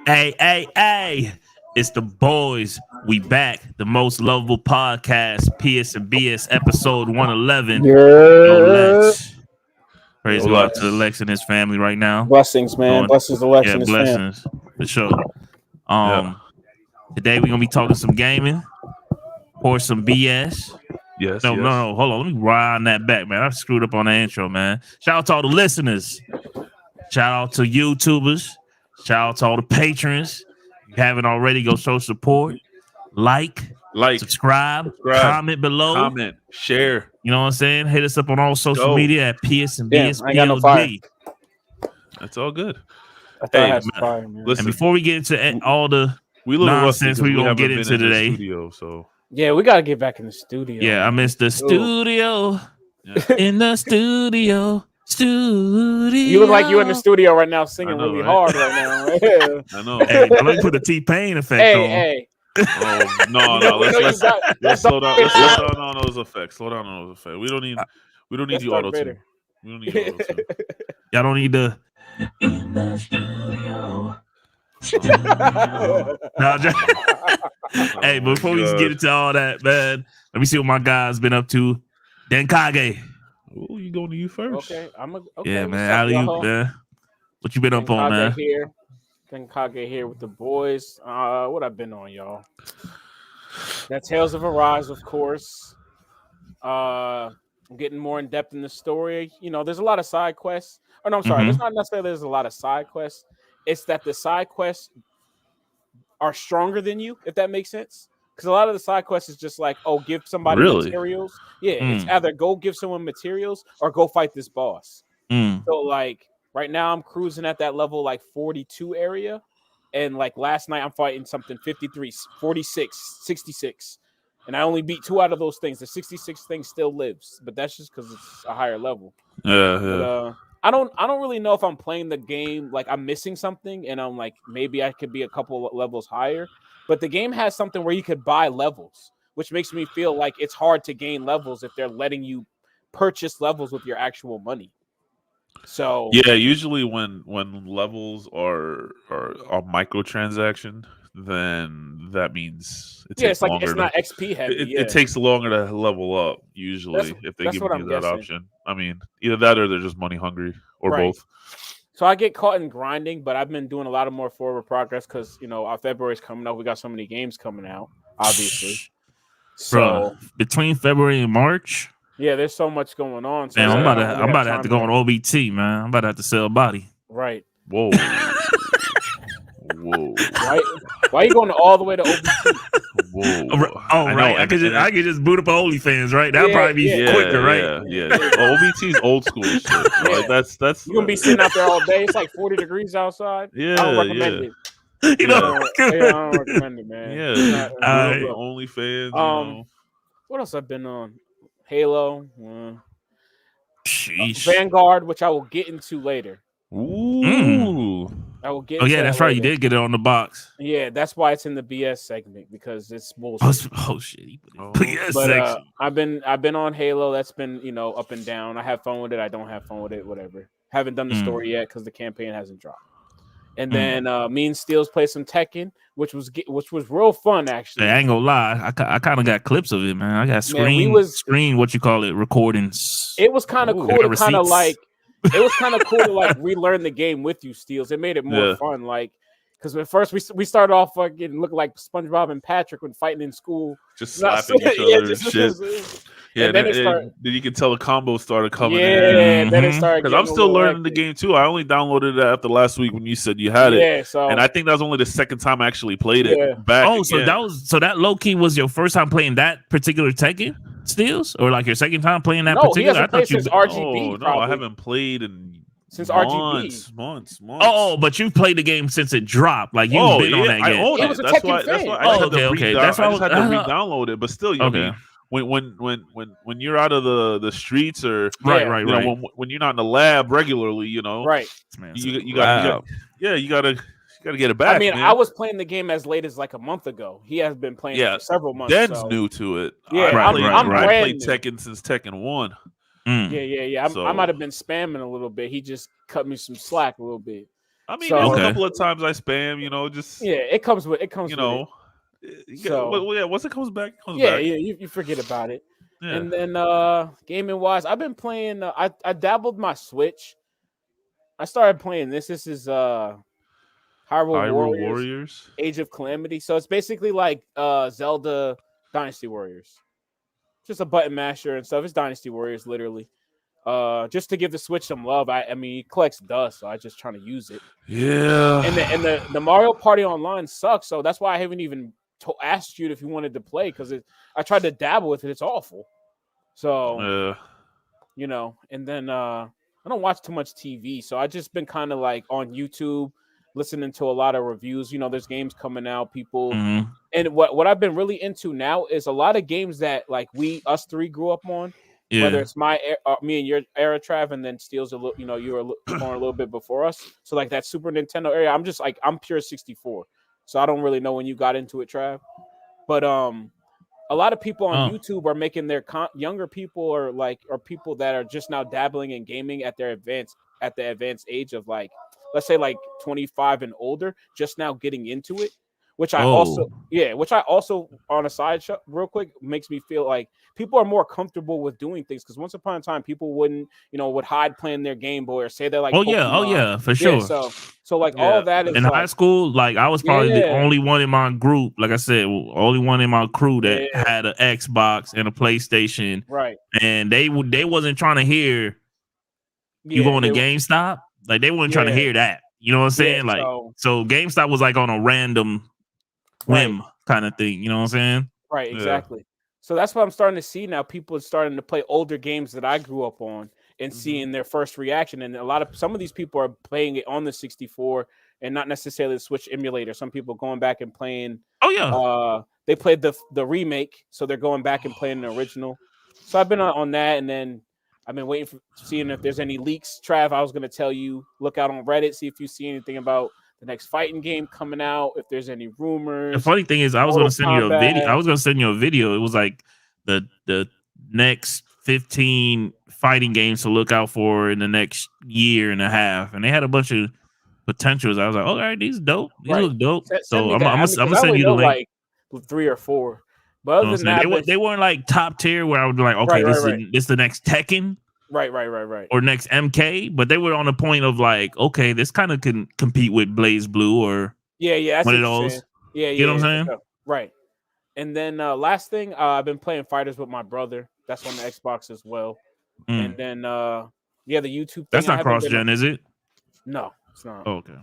Hey. It's the boys. We back. The most lovable podcast, PS&BS, episode 111. Yo, Yeah. Lex. Praise God to Lex and his family right now. Blessings, man. Blessings to Lex and his family. Blessings for sure. Today we're gonna be talking some gaming, or some BS. No. Hold on. Let me wind that back, man. I screwed up on the intro, man. Shout out to all the listeners. Shout out to YouTubers. Shout out to all the patrons. If you haven't already, go show support. Like, subscribe, comment below. Comment, share. You know what I'm saying? Hit us up on all social media at psandbspod. That's all good. Fire, man. Listen, and before we get into all the nonsense we're going to get into today. Studio, so. Yeah, we got to get back in the studio. Yeah, I missed the studio. Yeah. In the studio. You look like you're in the studio right now singing really hard right now. Yeah. I know. Hey, let me put the T-Pain effect on. Hey. Oh, no. Let's slow down. Let's slow down on those effects. We don't need you auto-tune. We don't need you auto-tune. Y'all don't need the in the studio. Hey, before we get into all that, man, let me see what my guy's been up to. Denkage. Oh, you going to you first? Okay. Yeah, man. Alley-oop, man. What you been up on, man? Denkage here with the boys. What I've been on, y'all? That Tales of Arise, of course. I'm getting more in depth in the story. You know, there's a lot of side quests. Oh no, I'm sorry. There's not necessarily there's a lot of side quests. It's that the side quests are stronger than you, if that makes sense. Because a lot of the side quests is just like, oh, give somebody materials. Yeah, it's either go give someone materials or go fight this boss. So like right now I'm cruising at that level like 42 area. And like last night I'm fighting something 53, 46, 66. And I only beat 2 out of those things. The 66 thing still lives, but that's just because it's a higher level. Yeah. But, I don't really know if I'm playing the game like I'm missing something, and I'm like maybe I could be a couple levels higher. But the game has something where you could buy levels, which makes me feel like it's hard to gain levels if they're letting you purchase levels with your actual money. So yeah, usually when levels are microtransaction, then that means it's like it's not XP heavy. It takes longer to level up usually if they give you that option. I mean, either that or they're just money hungry or both. So I get caught in grinding, but I've been doing a lot of more forward progress because our February's coming up. We got so many games coming out, obviously. So between February and March, yeah, there's so much going on. So man, I'm about to have to go on OBT, man. I'm about to have to sell body. Right. Whoa. Why are you going all the way to OBT? Whoa. Oh, right. I could just boot up OnlyFans, right? That'll probably be quicker, right? Yeah. OBT's old school shit. Like that's you're gonna be sitting out there all day. It's like 40 degrees outside. Yeah. I don't recommend it. I don't recommend it, man. Yeah. OnlyFans. What else I've been on? Halo. Sheesh. Vanguard, which I will get into later. Ooh. I will get. Oh yeah, that's right. You did get it on the box. Yeah, that's why it's in the BS segment because it's bullshit. Oh shit! BS section. I've been on Halo. That's been up and down. I have fun with it. I don't have fun with it. Whatever. Haven't done the story yet because the campaign hasn't dropped. And then me and Steels played some Tekken, which was real fun actually. Hey, I ain't gonna lie. I kind of got clips of it, man. I got screen what you call it recordings. It was kind of cool. It was kind of cool to like relearn the game with you, Steels. It made it more fun, like because at first we started off fucking looking like SpongeBob and Patrick when fighting in school, just slapping each other and shit. Yeah, then you can tell the combo started coming in. Yeah, then it started because I'm still learning the game too. I only downloaded it after last week when you said you had it. Yeah, so and I think that was only the second time I actually played it. Back again. So that low key was your first time playing that particular Tekken? Steels, or like your second time playing that particular? I thought since RGB. No, I haven't played since months. Oh, but you played the game since it dropped. Like you've been on that game. I own it. That's why I just had to re-download it. But still, when you're out of the streets or right. When you're not in the lab regularly, right? You gotta get it back. I mean, man. I was playing the game as late as like a month ago. He has been playing for several months. Den's new to it. Yeah, I played Tekken since Tekken 1. Yeah. I might have been spamming a little bit. He just cut me some slack a little bit. I mean, there's a couple of times I spam. Just it comes with So once it comes back, it comes back. Yeah, you forget about it. Yeah. And then gaming wise, I've been playing. I dabbled my Switch. I started playing this. This is Hyrule Warriors, Age of Calamity. So it's basically like Zelda Dynasty Warriors. Just a button masher and stuff. It's Dynasty Warriors, literally. Just to give the Switch some love. I mean, it collects dust, so I just trying to use it. Yeah. And the Mario Party Online sucks, so that's why I haven't even asked you if you wanted to play, because I tried to dabble with it. It's awful. So, and then I don't watch too much TV, so I just been kind of like on YouTube, listening to a lot of reviews. There's games coming out, people. Mm-hmm. And what I've been really into now is a lot of games that like us three grew up on. Yeah. Whether it's me and your era, Trav, and then Steel's a little, you were born a little bit before us. So like that Super Nintendo area, I'm just like, I'm pure 64. So I don't really know when you got into it, Trav. But a lot of people on YouTube are making their younger people or people that are just now dabbling in gaming at the advanced age of like, let's say like 25 and older, just now getting into it. Which I also on a side show real quick makes me feel like people are more comfortable with doing things, because once upon a time people would hide playing their Game Boy or say they're like Pokemon. For sure. So like all that is in high school, like I was probably the only one in my group, like I said, only one in my crew that had an Xbox and a PlayStation, right? And they wasn't trying to hear you going to GameStop, like they weren't trying to hear that. You know what I'm saying? So GameStop was like on a random whim kind of thing, you know what I'm saying? Right, exactly. So that's what I'm starting to see now. People are starting to play older games that I grew up on and seeing their first reaction. And some of these people are playing it on the 64 and not necessarily the Switch emulator. Some people going back and playing. They played the remake, so they're going back and playing the original. So I've been on that, and then I've been waiting for seeing if there's any leaks. Trav, I was going to tell you, look out on Reddit, see if you see anything about the next fighting game coming out, if there's any rumors. The funny thing is, I was going to send you a video. It was like the next 15 fighting games to look out for in the next year and a half, and they had a bunch of potentials. I was like, all right, these dope. These look dope. So I'm gonna send you the link. Like 3 or 4. But other than that, they weren't like top tier where I would be like, okay, this is the next Tekken. Right. Or next MK, but they were on the point of like, okay, this kind of can compete with Blaze Blue or one of those. You know what I'm saying? Right. And then last thing, I've been playing Fighters with my brother. That's on the Xbox as well. And then the YouTube thing. That's not cross-gen, is it? No, it's not. Oh, okay.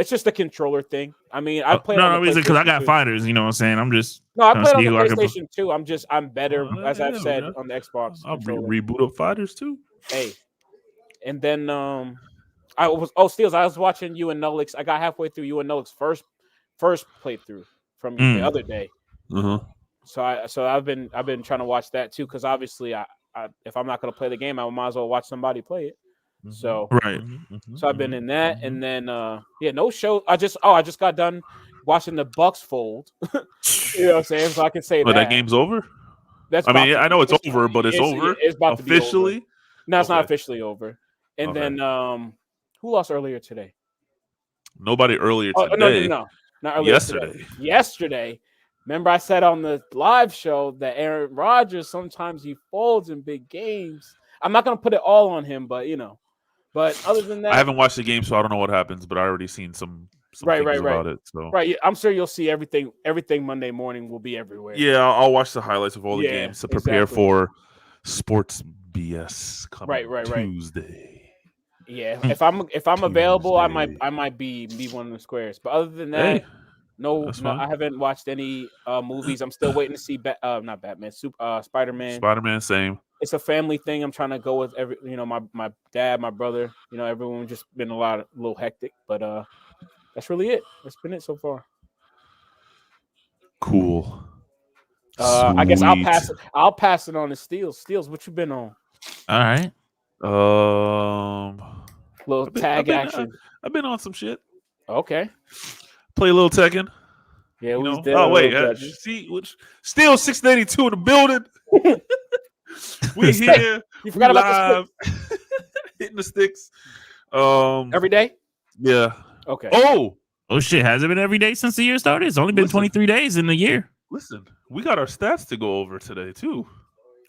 It's just a controller thing. I mean, I play. No reason, because I got fighters. You know what I'm saying? I'm just. No, I played on the PlayStation too. I'm better, as I've said, on the Xbox. I'll reboot up fighters too. Hey, and then Steels, I was watching you and Nullix. I got halfway through you and Nullix first playthrough from the other day. So I've been trying to watch that too, because obviously I if I'm not going to play the game, I might as well watch somebody play it. So so I've been in that, and then no show. I just got done watching the Bucks fold. You know what I'm saying? So I can say that game's over. I know it's over, but it's over. It's about to be officially. Over. No, it's not officially over. And then who lost earlier today? Nobody earlier today. No, not earlier. Yesterday. Remember, I said on the live show that Aaron Rodgers sometimes he folds in big games. I'm not going to put it all on him, but But other than that, I haven't watched the game, so I don't know what happens. But I already seen some things about it. So I'm sure you'll see everything. Everything Monday morning will be everywhere. Yeah, I'll watch the highlights of all the games to prepare for Sports BS coming Tuesday. Yeah, if I'm available, I might be one of the squares. But other than that, no, I haven't watched any movies. I'm still waiting to see not Batman, Spider-Man. Spider-Man, same. It's a family thing. I'm trying to go with my dad, my brother. Everyone just been a little hectic, but that's really it. That's been it so far. Cool. I guess I'll pass it on to Steels. Steels, what you been on? All right. Little tag action. I've been on some shit. Okay. Play a little Tekken. Yeah, we was there. Oh wait, still 682 in the building. We here. You forgot about the hitting the sticks. Every day. Yeah. Okay. Oh shit! Has it been every day since the year started? It's only been 23 days in the year. Listen, we got our stats to go over today too.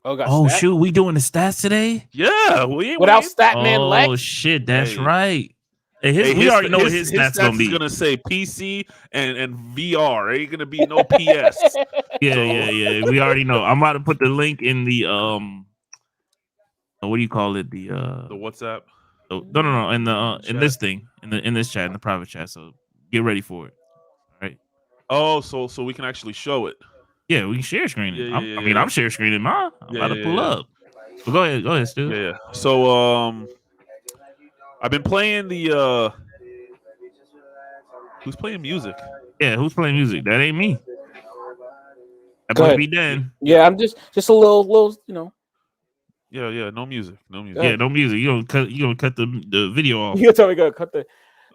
Oh, shoot, we doing the stats today? Yeah, we ain't without Statman Lex. Oh shit, that's right. We already know what his stats gonna be. He's gonna say PC and VR. Ain't gonna be no PS. Yeah. We already know. I'm about to put the link in the what do you call it? The WhatsApp. No. In this thing, in this chat, in the private chat. So get ready for it. All right. Oh, so we can actually show it. Yeah, we can share screen it. Yeah, I'm share screening mine. I'm about to pull up. But go ahead, Stu. Yeah. So I've been playing the who's playing music? Yeah, who's playing music? That ain't me. That must be Dan. Yeah, I'm just a little, you know. Yeah, no music. Yeah, no music. You don't cut the video off. You tell me go cut the.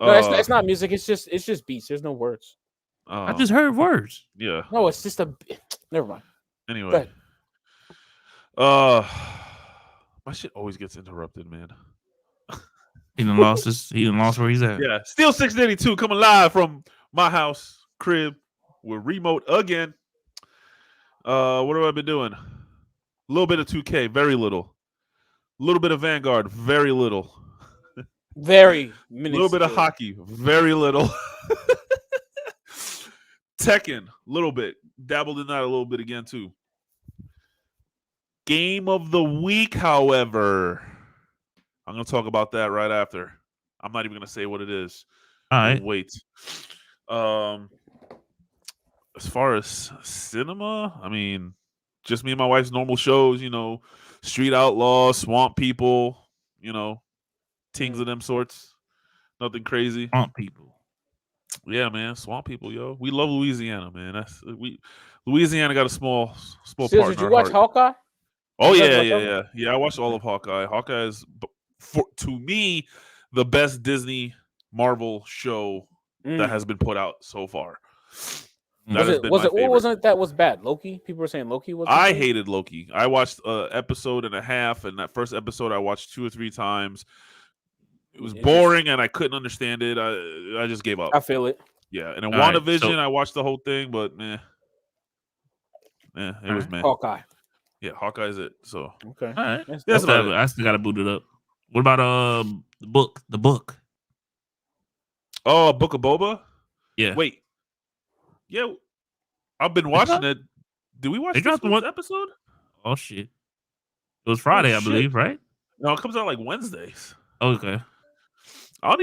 No, it's not music. It's just beats. There's no words. I just heard words. Yeah. No, it's just a. Never mind. Anyway. My shit always gets interrupted, man. He done lost where he's at. Yeah. Steel 682 coming live from my house, crib. We're remote again. What have I been doing? A little bit of 2K, very little. A little bit of Vanguard, very little. Very minuscule. A little bit of hockey, very little. Tekken, a little bit. Dabbled in that a little bit again, too. Game of the week, however. I'm going to talk about that right after. I'm not even going to say what it is. All right. Wait. As far as cinema, I mean, just me and my wife's normal shows, you know, Street Outlaws, Swamp People, you know, things of them sorts. Nothing crazy. Swamp People. Yeah, man, Swamp People, yo. We love Louisiana, man. Louisiana got a small part. Did you watch Hawkeye? Oh yeah. I watched all of Hawkeye. Hawkeye is, to me, the best Disney Marvel show that has been put out so far. What wasn't that was bad? Loki? People were saying Loki was. I hated Loki. I watched an episode and a half, and that first episode I watched 2 or 3 times. It was boring, and I couldn't understand it. I just gave up. I feel it. Yeah, and in WandaVision, I watched the whole thing, but it was man. Hawkeye. Yeah, Hawkeye is it. So okay, all right. I still gotta boot it up. What about the book? The book. Oh, Book of Boba. Yeah. Wait. Yeah, I've been watching it. Did we watch this episode? Oh shit! It was Friday, I believe, right? No, it comes out like Wednesdays. Okay. I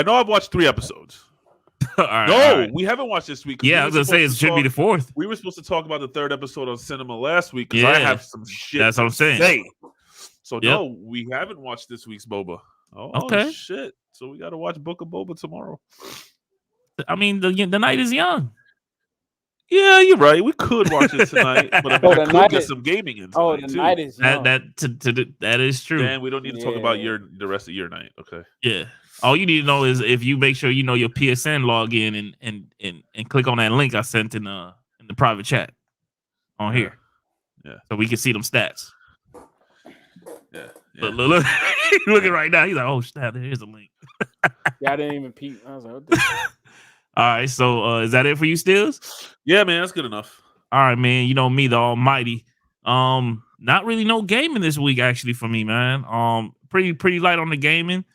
know I've watched 3 episodes. We haven't watched this week. Yeah, I was gonna say it should be the 4th. We were supposed to talk about the 3rd episode on cinema last week because I have some shit. That's what I'm saying. So no, we haven't watched this week's Boba. Oh, okay. Shit! So we got to watch Book of Boba tomorrow. I mean, the night is young. Yeah, you're right. We could watch it tonight, but I could get some gaming in tonight, the night is young. That is true. And we don't need to talk about the rest of your night, okay? Yeah. All you need to know is if you make sure you know your PSN login and click on that link I sent in the private chat on here. Yeah. So we can see them stats. Yeah. Look, looking right now. He's like, oh snap, here's a link. Yeah, I didn't even peep. I was like, what the all right, so is that it for you, Stills? Yeah, man, that's good enough. All right, man. You know me, the almighty. Not really no gaming this week, actually, for me, man. Pretty light on the gaming.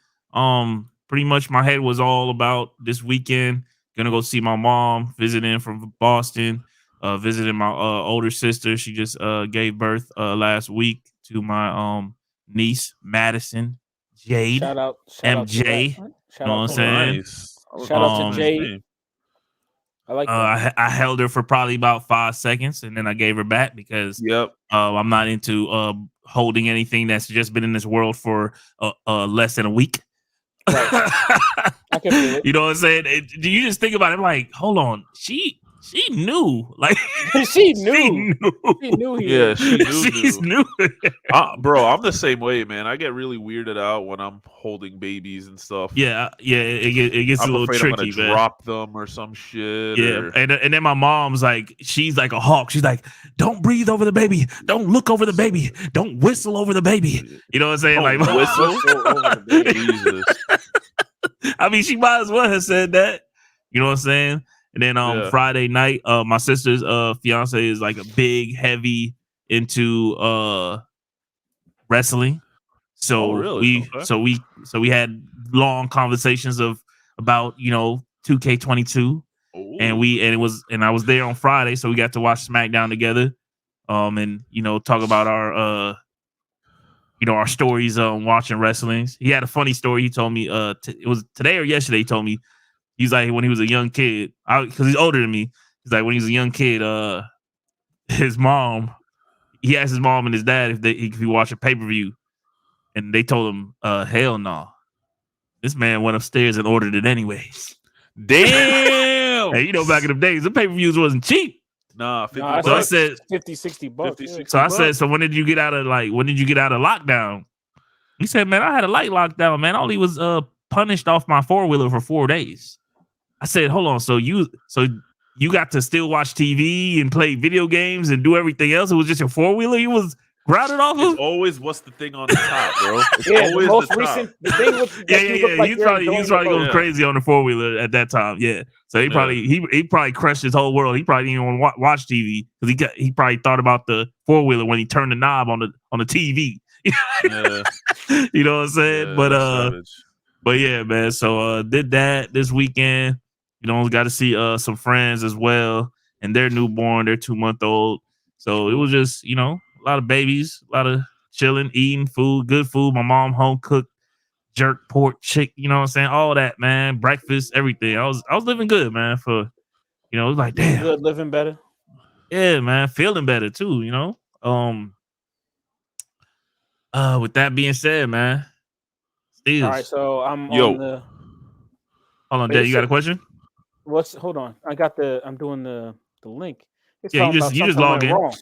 Pretty much my head was all about this weekend. Gonna go see my mom, visiting from Boston, visiting my older sister. She just gave birth last week to my niece, Madison Jade. Shout out MJ. Shout you know what I'm saying? Nice. Shout out to Jade. I like that. I held her for probably about 5 seconds, and then I gave her back because I'm not into holding anything that's just been in this world for less than a week. Right. I can feel it. You know what I'm saying? Do you just think about it? Like, hold on, she knew, like she knew. She knew. Yeah, she knew. Bro, I'm the same way, man. I get really weirded out when I'm holding babies and stuff. Yeah, it gets a little tricky, I'm gonna drop them or some shit. Yeah, and then my mom's like, she's like a hawk. She's like, don't breathe over the baby, don't look over the baby, don't whistle over the baby. You know what I'm saying? Don't like whistle over the baby. Jesus. I mean, she might as well have said that. You know what I'm saying? And then Friday night, my sister's fiance is like a big, heavy into wrestling. So we had long conversations about 2K22, and I was there on Friday, so we got to watch SmackDown together, and talk about our our stories watching wrestling. He had a funny story. He told me it was today or yesterday. He told me he's like when he was a young kid, because he's older than me. He's like when he was a young kid, his mom. He asked his mom and his dad if he watched a pay-per-view. And they told him, hell no. This man went upstairs and ordered it anyways. Damn. Hey, back in the days, the pay-per-views wasn't cheap. Nah, 50 bucks. So I said $50-$60. 50, so I said, so when did you get out of lockdown? He said, man, I had a light lockdown, man. I only was punished off my 4-wheeler for 4 days. I said, hold on, so you got to still watch TV and play video games and do everything else? It was just your 4-wheeler you was grounded off of? It's always what's the thing on the top, bro. It's always the top. Recent, the thing with, He's probably going crazy on the 4-wheeler at that time. Yeah. So he probably crushed his whole world. He probably didn't even want to watch TV because he probably thought about the 4-wheeler when he turned the knob on the TV. You know what I'm saying? Yeah, but yeah, man. So did that this weekend. Got to see some friends as well, and their newborn, their 2-month-old. So it was just a lot of babies, a lot of chilling, eating food, good food. My mom home cooked jerk pork, chick, you know what I'm saying? All that, man. Breakfast, everything. I was living good, man. For it was like, damn, good, living better. Yeah, man, feeling better too. With that being said, man. All right, so I'm on the. Hold on, Dad. You got a question? Hold on. I'm doing the link. It's you just log in. Wrong.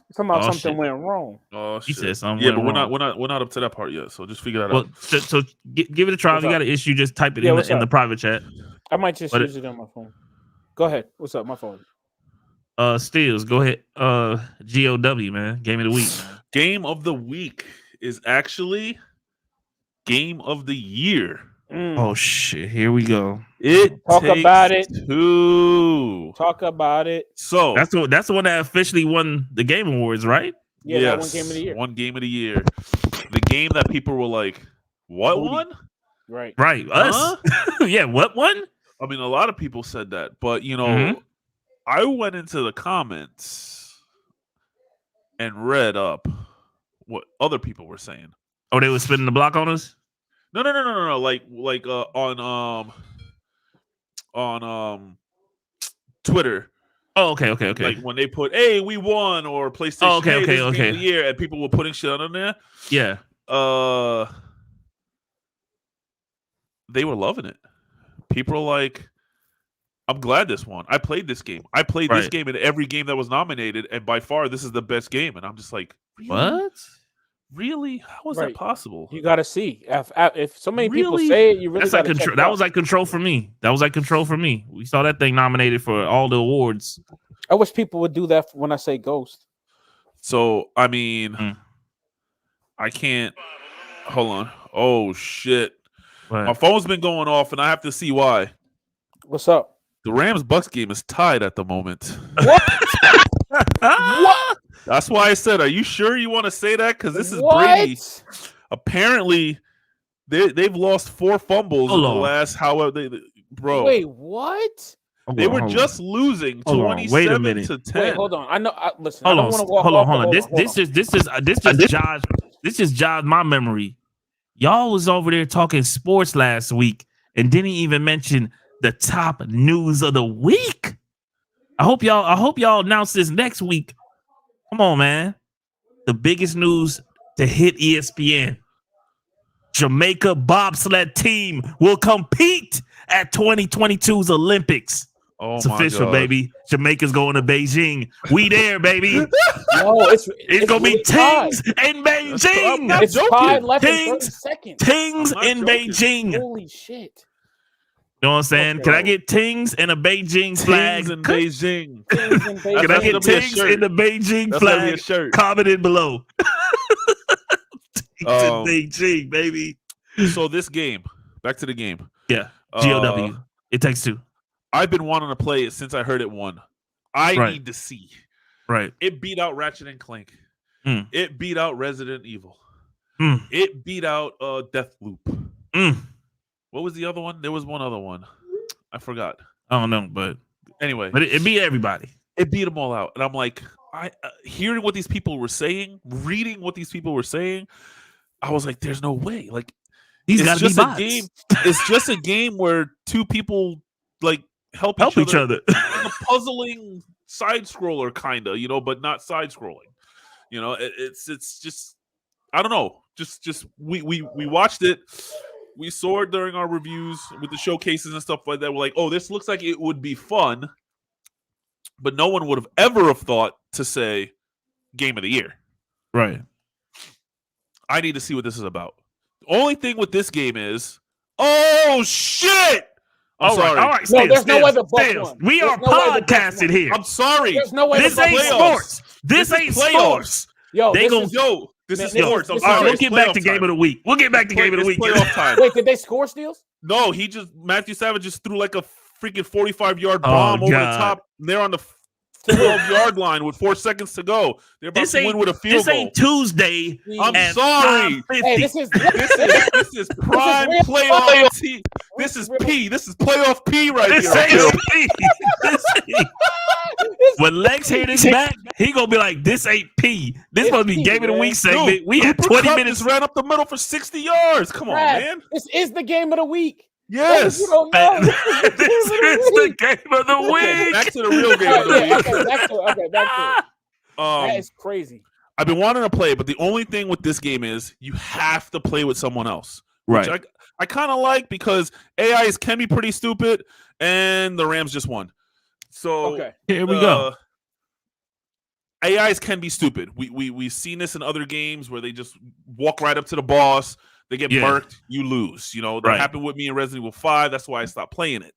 It's talking about something went wrong. Oh shit! He said something. Yeah, but wrong. we're not up to that part yet. So just figure that out. Well, so give it a try. If you got an issue, just type it in the private chat. I might just use it on my phone. Go ahead. What's up? My phone. Steels, go ahead. GOW, man. Game of the week. Game of the week is actually Game of the Year. Oh shit! Here we go. Talk about it. Talk about it. So that's the one that officially won the Game Awards, right? Yeah, that one Game of the Year. One Game of the Year. The game that people were like, "What won?" Right. Us. Yeah. What won? I mean, a lot of people said that, but I went into the comments and read up what other people were saying. Oh, they were spinning the block on us? No. Like on Twitter. Oh, okay. Like when they put, "Hey, we won," or PlayStation. Okay. Game of the Year, and people were putting shit on there. Yeah. They were loving it. People are like, "I'm glad this won. I played this game. I played this game in every game that was nominated, and by far, this is the best game." And I'm just like, really? What? Really? How is that possible? You got to see if so many people say it. You really got to check. That was like Control for me. We saw that thing nominated for all the awards. I wish people would do that when I say Ghost. So I mean, I can't. Hold on. Oh shit! What? My phone's been going off, and I have to see why. What's up? The Rams-Bucks game is tied at the moment. What? What? That's why I said, are you sure you want to say that? Because this is Brady. Apparently, they've lost 4 fumbles in the last bro. Wait, what? They were just losing 27 to 10. Wait, hold on. I know. Listen. Hold I don't want to walk hold off. on. This just jogged my memory. Y'all was over there talking sports last week and didn't even mention the top news of the week. I hope y'all announce this next week. Come on, man. The biggest news to hit ESPN. Jamaica bobsled team will compete at 2022's Olympics. Oh, it's official, baby. Jamaica's going to Beijing. We there, baby. No, it's gonna be Tings in Beijing. It's tied left in 30 seconds. Tings in Beijing. Holy shit. You know what I'm saying? Okay. Can I get Tings and a Beijing flag? Tings in Beijing. Can I get Tings in the Beijing flag? Commented below. Tings in Beijing, baby. So this game, back to the game. Yeah, GOW. It Takes Two. I've been wanting to play it since I heard it won. I need to see. Right. It beat out Ratchet and Clank. It beat out Resident Evil. It beat out Deathloop. What was the other one? There was one other one. I forgot. I don't know, but anyway. But it beat everybody. It beat them all out. And I'm like, hearing what these people were saying, reading what these people were saying, I was like, there's no way. Like, These it's gotta just be a bots. game. It's just a game where two people like help each other. Like a puzzling side scroller, kind of, but not side scrolling. It's just, I don't know. Just we watched it. We saw it during our reviews with the showcases and stuff like that. We're like, oh, this looks like it would be fun. But no one would have ever thought to say game of the year. Right. I need to see what this is about. The only thing with this game is, oh, shit! I'm sorry. All right, there's no way the Bucks won. We are podcasted here. I'm sorry. There's no way this ain't sports. This ain't sports. This is sports. All right, we'll get back to game of the week. We'll get back to game of the week. Playoff time. Wait, did they score steals? No, Matthew Savage just threw like a freaking 45-yard bomb over the top. They're on the 12-yard line with 4 seconds to go. They're about to win with a field goal. This ain't Tuesday. I'm sorry. Hey, this is prime playoff T. This is P. This is playoff P right here. This ain't P. When Lexx hit his back, he gonna be like, "This ain't P. This must be game of the week segment." Dude, we had 20 minutes. Ran up the middle for 60 yards. Come on, man. This is the game of the week. Yes. You don't know. This is the game of the week. Back to the real game of the week. Back to it. That is crazy. I've been wanting to play, but the only thing with this game is you have to play with someone else. Right. Which I kind of like because AIs can be pretty stupid, and the Rams just won. So here we go. AIs can be stupid. We've seen this in other games where they just walk right up to the boss. They get murked, you lose. That happened with me in Resident Evil 5. That's why I stopped playing it.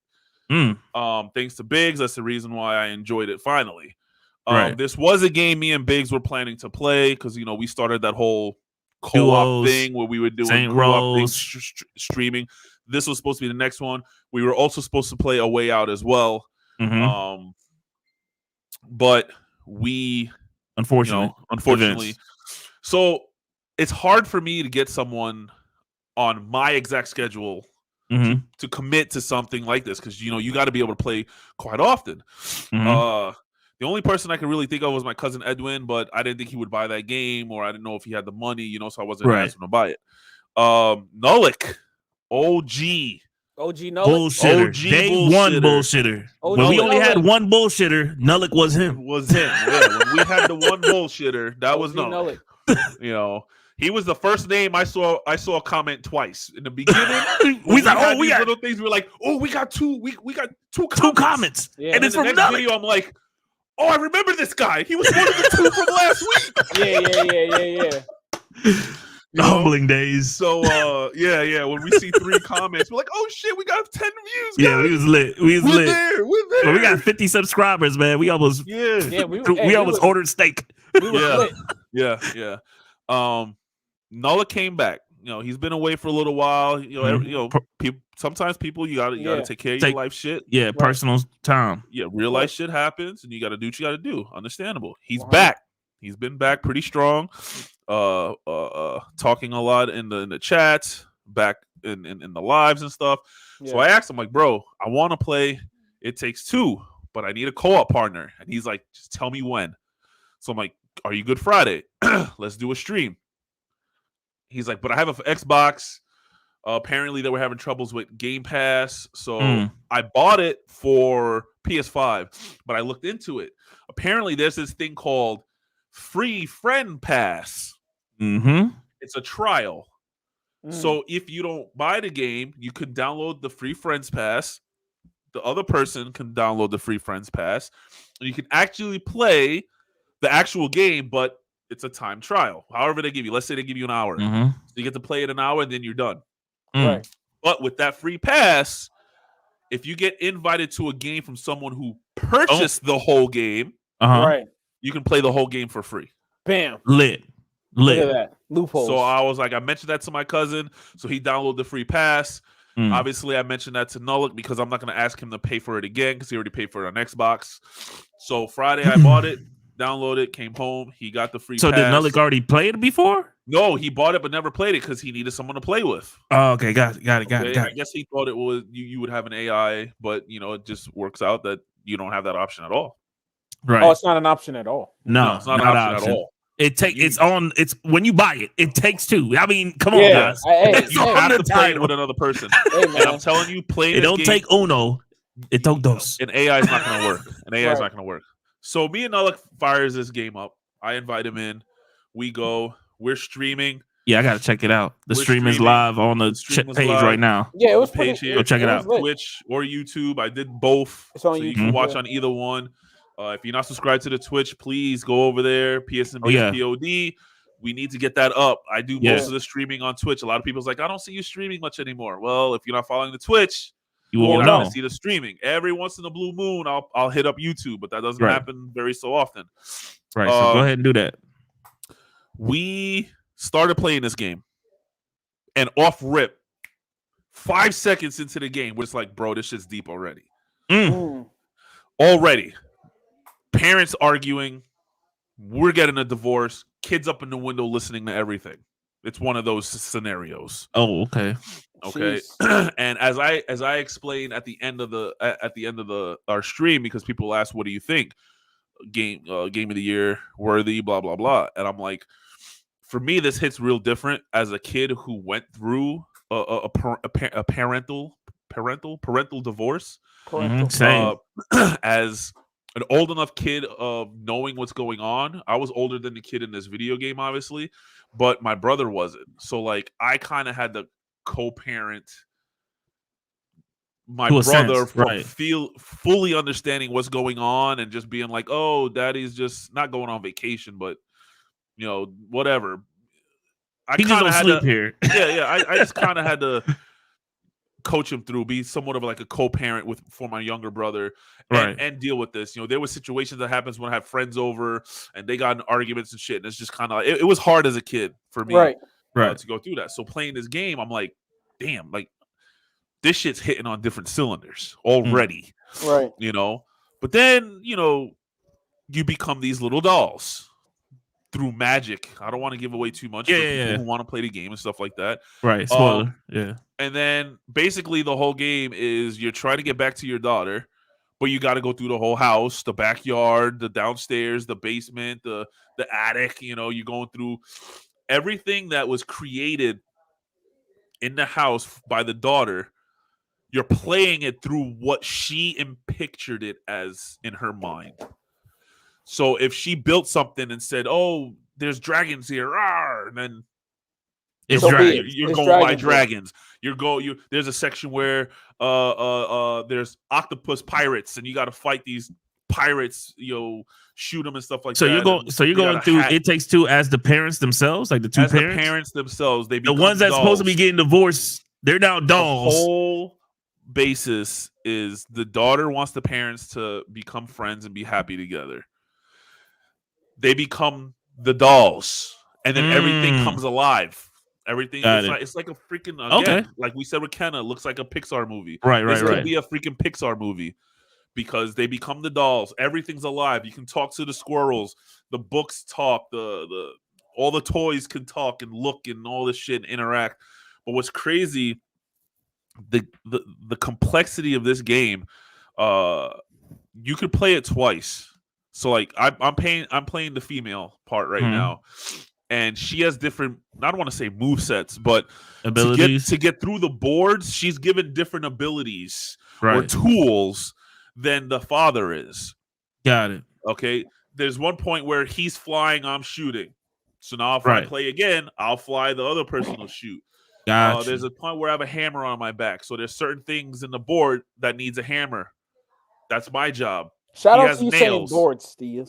Thanks to Biggs, that's the reason why I enjoyed it finally. This was a game me and Biggs were planning to play because we started that whole co-op thing where we were doing co-op things, streaming. This was supposed to be the next one. We were also supposed to play A Way Out as well. But we unfortunately, so it's hard for me to get someone on my exact schedule to commit to something like this because you got to be able to play quite often. The only person I could really think of was my cousin Edwin, but I didn't think he would buy that game, or I didn't know if he had the money, so I wasn't asking him to buy it. Nullick, OG Nullick. Bullshitter. Day one bullshitter. When we only had one bullshitter, Nullick was him. Yeah, when we had the one bullshitter, that was Nullick. He was the first name I saw a comment twice in the beginning. we got little things. We were like, oh, we got two comments. Yeah. And it's from next video. I'm like, oh, I remember this guy. He was one of the two from last week. Yeah. Humbling days. So when we see 3 comments, we're like, oh shit, we got 10 views. Yeah, we was lit. We're there. But we got 50 subscribers, man. We almost we almost ordered steak. We were lit. Yeah. Nola came back. He's been away for a little while. Sometimes people you gotta take care of your life shit. Yeah, personal time. Yeah, real life shit happens, and you gotta do what you gotta do. Understandable. He's back. He's been back pretty strong. Talking a lot in the chats, back in the lives and stuff. Yeah. So I asked him, like, bro, I want to play It Takes Two, but I need a co-op partner. And he's like, just tell me when. So I'm like, are you good Friday? Let's do a stream. He's like, but I have an Xbox. Apparently they were having troubles with Game Pass. So I bought it for PS5, but I looked into it. Apparently there's this thing called Free Friend Pass. It's a trial. So if you don't buy the game, you can download the Free Friends Pass. The other person can download the Free Friends Pass. And you can actually play the actual game, but it's a time trial. However they give you. Let's say they give you an hour. So you get to play it an hour, and then you're done. Right. But with that free pass, if you get invited to a game from someone who purchased the whole game, you can play the whole game for free. Bam. Lit. Look at that. Loophole. So I was like, I mentioned that to my cousin. So he downloaded the free pass. Obviously, I mentioned that to Nullick because I'm not going to ask him to pay for it again because he already paid for it on Xbox. So Friday, I bought it, downloaded it, came home. He got the free pass. Did Nullick already play it before? No, he bought it but never played it because he needed someone to play with. Oh, okay, got it. I guess he thought it was you would have an AI, but it just works out that you don't have that option at all. Right? Oh, it's not an option at all. No, it's not an option at all. It's when you buy it. It takes two. I mean, come on, guys. You have to play it with another person. And I'm telling you, playing it don't take uno. It don't dos. An AI is not going to work. An AI is not going to work. So me and Nullick fires this game up. I invite him in. We go. We're streaming. Yeah, I got to check it out. The stream is live on the page right now. Yeah, it was page here. Go check it out. Twitch or YouTube. I did both. It's on so YouTube. You can watch on either one. If you're not subscribed to the Twitch, please go over there. psandbspod. We need to get that up. I do most of the streaming on Twitch. A lot of people's like, I don't see you streaming much anymore. Well, if you're not following the Twitch, you're not going to see the streaming. Every once in a blue moon, I'll hit up YouTube, but that doesn't happen very so often. Right. So go ahead and do that. We started playing this game, and off rip, 5 seconds into the game, we're just like, bro, this shit's deep already. Already. Parents arguing, we're getting a divorce, kids up in the window listening to everything. It's one of those scenarios. Oh, okay. And as I explained at the end of our stream, because people ask, what do you think? Game of the year worthy, blah blah blah. And I'm like, for me, this hits real different as a kid who went through a parental divorce. As an old enough kid of knowing what's going on. I was older than the kid in this video game, obviously, but my brother wasn't. So like I kind of had to co-parent my brother from fully understanding what's going on and just being like, oh, daddy's just not going on vacation, but whatever. He just don't sleep here. I just kind of had to coach him through, be somewhat of like a co-parent for my younger brother, and deal with this. There were situations that happens when I have friends over and they got in arguments and shit, and it's just kind of like, it was hard as a kid for me to go through that. So playing this game, I'm like, damn, like this shit's hitting on different cylinders already, But then you become these little dolls through magic. I don't want to give away too much for people who want to play the game and stuff like that. Right, spoiler. And then basically the whole game is you're trying to get back to your daughter, but you got to go through the whole house, the backyard, the downstairs, the basement, the attic. You're going through everything that was created in the house by the daughter. You're playing it through what she pictured it as in her mind. So if she built something and said, "Oh, there's dragons here," and then you're going by dragons. There's a section where there's octopus pirates, and you got to fight these pirates. Shoot them and stuff like that. So you're going through. It Takes Two as the parents themselves, like the two parents. The parents themselves, they the ones that's supposed to be getting divorced. They're now dolls. The whole basis is the daughter wants the parents to become friends and be happy together. They become the dolls, and then everything comes alive. Everything it's like a freaking like we said with Kenna, looks like a Pixar movie. This could be a freaking Pixar movie because they become the dolls. Everything's alive. You can talk to the squirrels. The books talk. The all the toys can talk and look and all this shit and interact. But what's crazy, the complexity of this game, you could play it twice. So like I'm playing the female part right now, and she has different, I don't want to say movesets, but abilities to get through the boards. She's given different abilities or tools than the father is. Got it. Okay. There's one point where he's flying, I'm shooting. So now if I play again, I'll fly, the other person will shoot. There's a point where I have a hammer on my back. So there's certain things in the board that needs a hammer. That's my job. Shout out to you saying boards, Steve.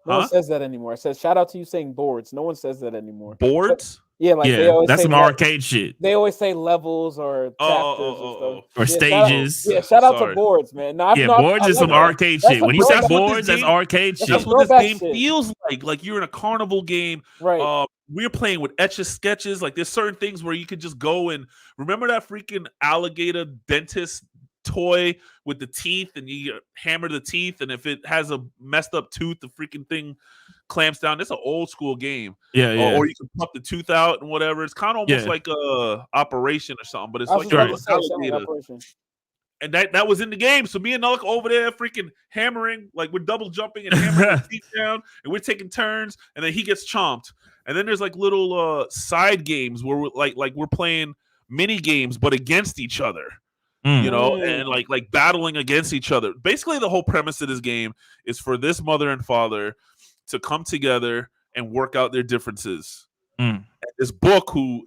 No one says that anymore. I said shout out to you saying boards. No one says that anymore. Boards? Yeah, like they always that's say some arcade shit. They always say levels or chapters and stuff. Or stages. Shout out to boards, man. Boards is some arcade shit. When you say boards, that's arcade shit. That's what this game feels like. Like you're in a carnival game. Right. We're playing with etch-a-sketches. Like there's certain things where you could just go and remember that freaking alligator dentist toy with the teeth, and you hammer the teeth, and if it has a messed up tooth, the freaking thing clamps down. It's an old school game. Or you can pop the tooth out and whatever. It's kind of almost like a operation or something, but it's like an alligator. And that was in the game. So me and Nulluk over there freaking hammering, like we're double jumping and hammering the teeth down, and we're taking turns, and then he gets chomped. And then there's like little side games where we're like we're playing mini games but against each other. You know, and like battling against each other. Basically, the whole premise of this game is for this mother and father to come together and work out their differences. This book, for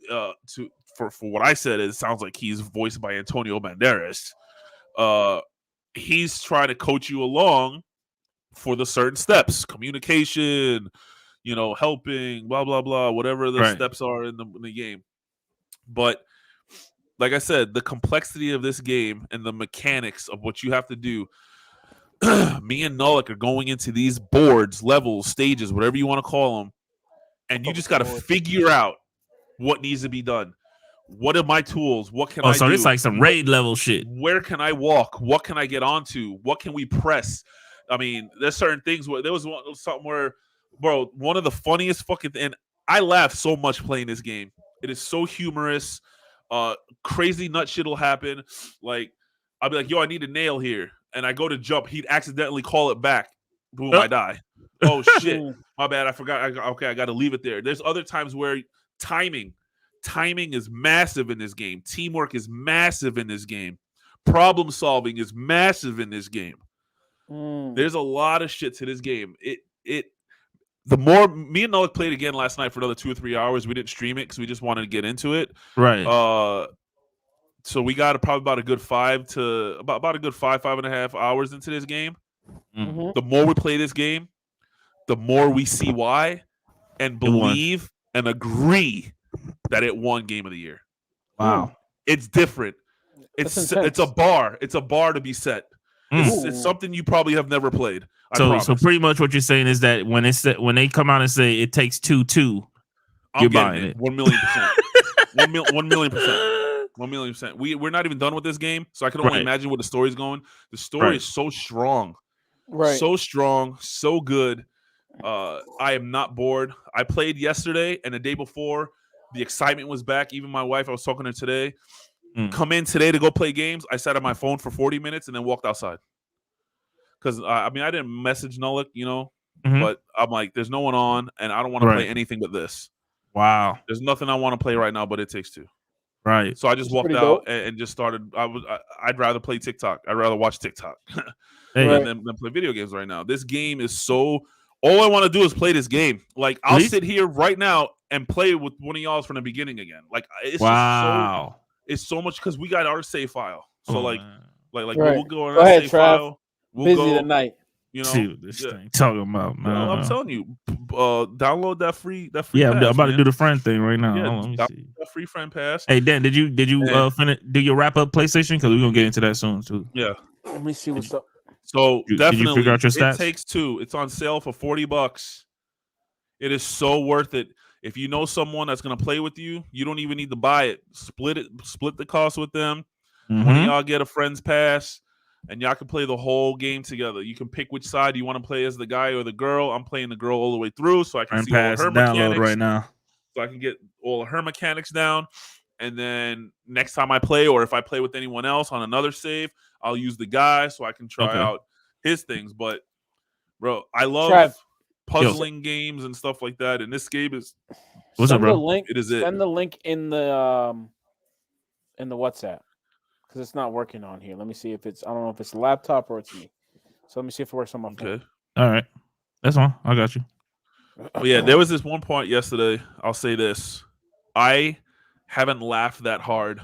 what I said, it sounds like he's voiced by Antonio Banderas. He's trying to coach you along for the certain steps, communication, helping, blah blah blah, whatever the steps are in the game. But like I said, the complexity of this game and the mechanics of what you have to do. Me and Nulluk are going into these boards, levels, stages, whatever you want to call them, and you just got to figure out what needs to be done. What are my tools? What can I do? So it's like some raid level shit. Where can I walk? What can I get onto? What can we press? I mean, there's certain things where there was something where, bro, one of the funniest fucking and I laughed so much playing this game. It is so humorous. Crazy nut shit will happen. Like I'll be like, yo, I need a nail here. And I go to jump. He'd accidentally call it back. Boom, I die. Oh, shit. My bad. I forgot. I got to leave it there. There's other times where timing is massive in this game. Teamwork is massive in this game. Problem solving is massive in this game. There's a lot of shit to this game. The more me and Noah played again last night for another 2 or 3 hours. We didn't stream it because we just wanted to get into it. Right. So we got probably about a good 5.5 hours into this game. The more we play this game, the more we see why and believe and agree that it won Game of the Year. Wow. It's different. It's a bar. It's a bar to be set. It's something you probably have never played. So pretty much what you're saying is that when they come out and say it takes 2-2, you're buying it. 1,000,000%. 1,000,000%. 1,000,000%. We're not even done with this game, so I can only imagine where the story's going. The story is so strong. Right. So strong, so good. I am not bored. I played yesterday and the day before. The excitement was back. Even my wife, I was talking to her today. Come in today to go play games. I sat on my phone for 40 minutes and then walked outside. Because, I didn't message Nulluk, but I'm like, there's no one on, and I don't want to play anything but this. Wow. There's nothing I want to play right now, but It Takes Two. Right. So I just walked out and just started. I'd rather play TikTok. I'd rather watch TikTok than play video games right now. This game is so. All I want to do is play this game. Like I'll sit here right now and play with one of y'all's from the beginning again. Like it's just it's so much because we got our save file. So we'll go on our save file. We'll busy tonight. See what this thing talking about, man. I'm telling you, download that free. Yeah, pass, I'm about to do the friend thing right now. Yeah, let me see. That free friend pass. Hey Dan, did you do your wrap up PlayStation? Because we're gonna get into that soon too. Yeah. Let me see what's up. So definitely, did you figure out your stats? It Takes Two. It's on sale for $40. It is so worth it. If you know someone that's gonna play with you, you don't even need to buy it. Split the cost with them. One of y'all get a friend's pass. And y'all can play the whole game together. You can pick which side you want to play as the guy or the girl. I'm playing the girl all the way through, so I can see all her mechanics right now. So I can get all of her mechanics down. And then next time I play, or if I play with anyone else on another save, I'll use the guy so I can try out his things. But bro, I love puzzling games and stuff like that. And this game is what's up, bro? It is it. Send the link in the WhatsApp. Because it's not working on here. Let me see if it's. I don't know if it's the laptop or it's me. So let me see if it works on my phone. Okay. All right. That's fine. I got you. Well, yeah, there was this one point yesterday. I'll say this. I haven't laughed that hard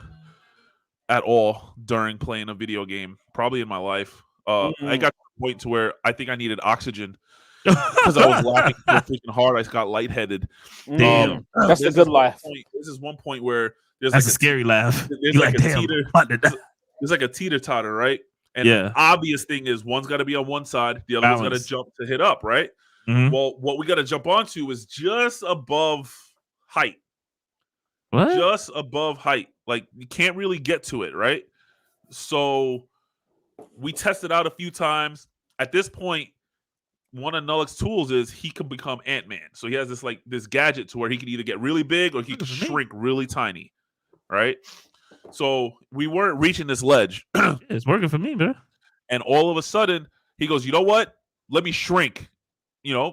at all during playing a video game, probably in my life. I got to the point to where I think I needed oxygen. because I was laughing so freaking hard. I got lightheaded. Damn. That's a good laugh. This is one point where there's That's like a scary laugh. There's You like a damn, teeter. There's like a teeter-totter, right? And the obvious thing is one's got to be on one side, the other one's got to jump to hit up, right? Mm-hmm. Well, what we got to jump onto is just above height. What? Just above height. Like, you can't really get to it, right? So we tested out a few times. At this point, one of Lexx's tools is he can become Ant-Man. So he has this gadget to where he can either get really big or he can shrink really tiny, right? So we weren't reaching this ledge. It's working for me, man. And all of a sudden, he goes, you know what? Let me shrink.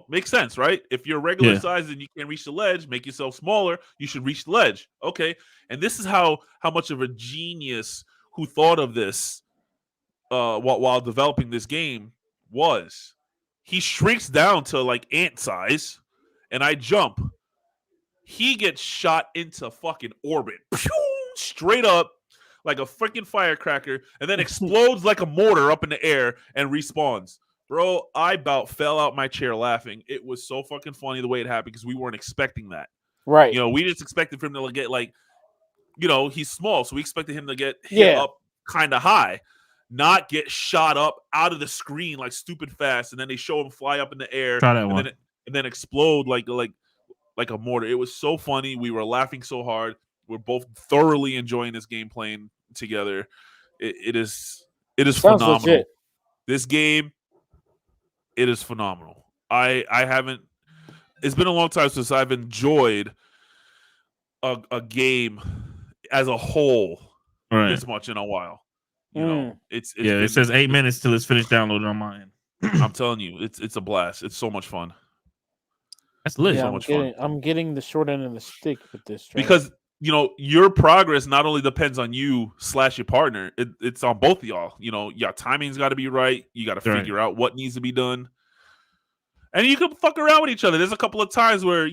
Makes sense, right? If you're regular size and you can't reach the ledge, make yourself smaller. You should reach the ledge. Okay. And this is how much of a genius who thought of this while developing this game was. He shrinks down to like ant size, and I jump. He gets shot into fucking orbit. Pew! Straight up like a freaking firecracker, and then explodes like a mortar up in the air and respawns. Bro, I about fell out my chair laughing. It was so fucking funny the way it happened because we weren't expecting that. Right. We just expected for him to get he's small, so we expected him to get hit up kind of high, not get shot up out of the screen like stupid fast, and then they show him fly up in the air and then explode like a mortar. It was so funny. We were laughing so hard. We're both thoroughly enjoying this game playing together. It is phenomenal. Legit. This game, it is phenomenal. I haven't. It's been a long time since I've enjoyed a game as a whole this much in a while. It says 8 minutes till it's finished downloading on mine. I'm telling you, it's a blast. It's so much fun. That's lit. Yeah, So much fun. I'm getting the short end of the stick with this. Because your progress not only depends on you / your partner, it's on both of y'all. Your timing's got to be right. You got to figure out what needs to be done. And you can fuck around with each other. There's a couple of times where,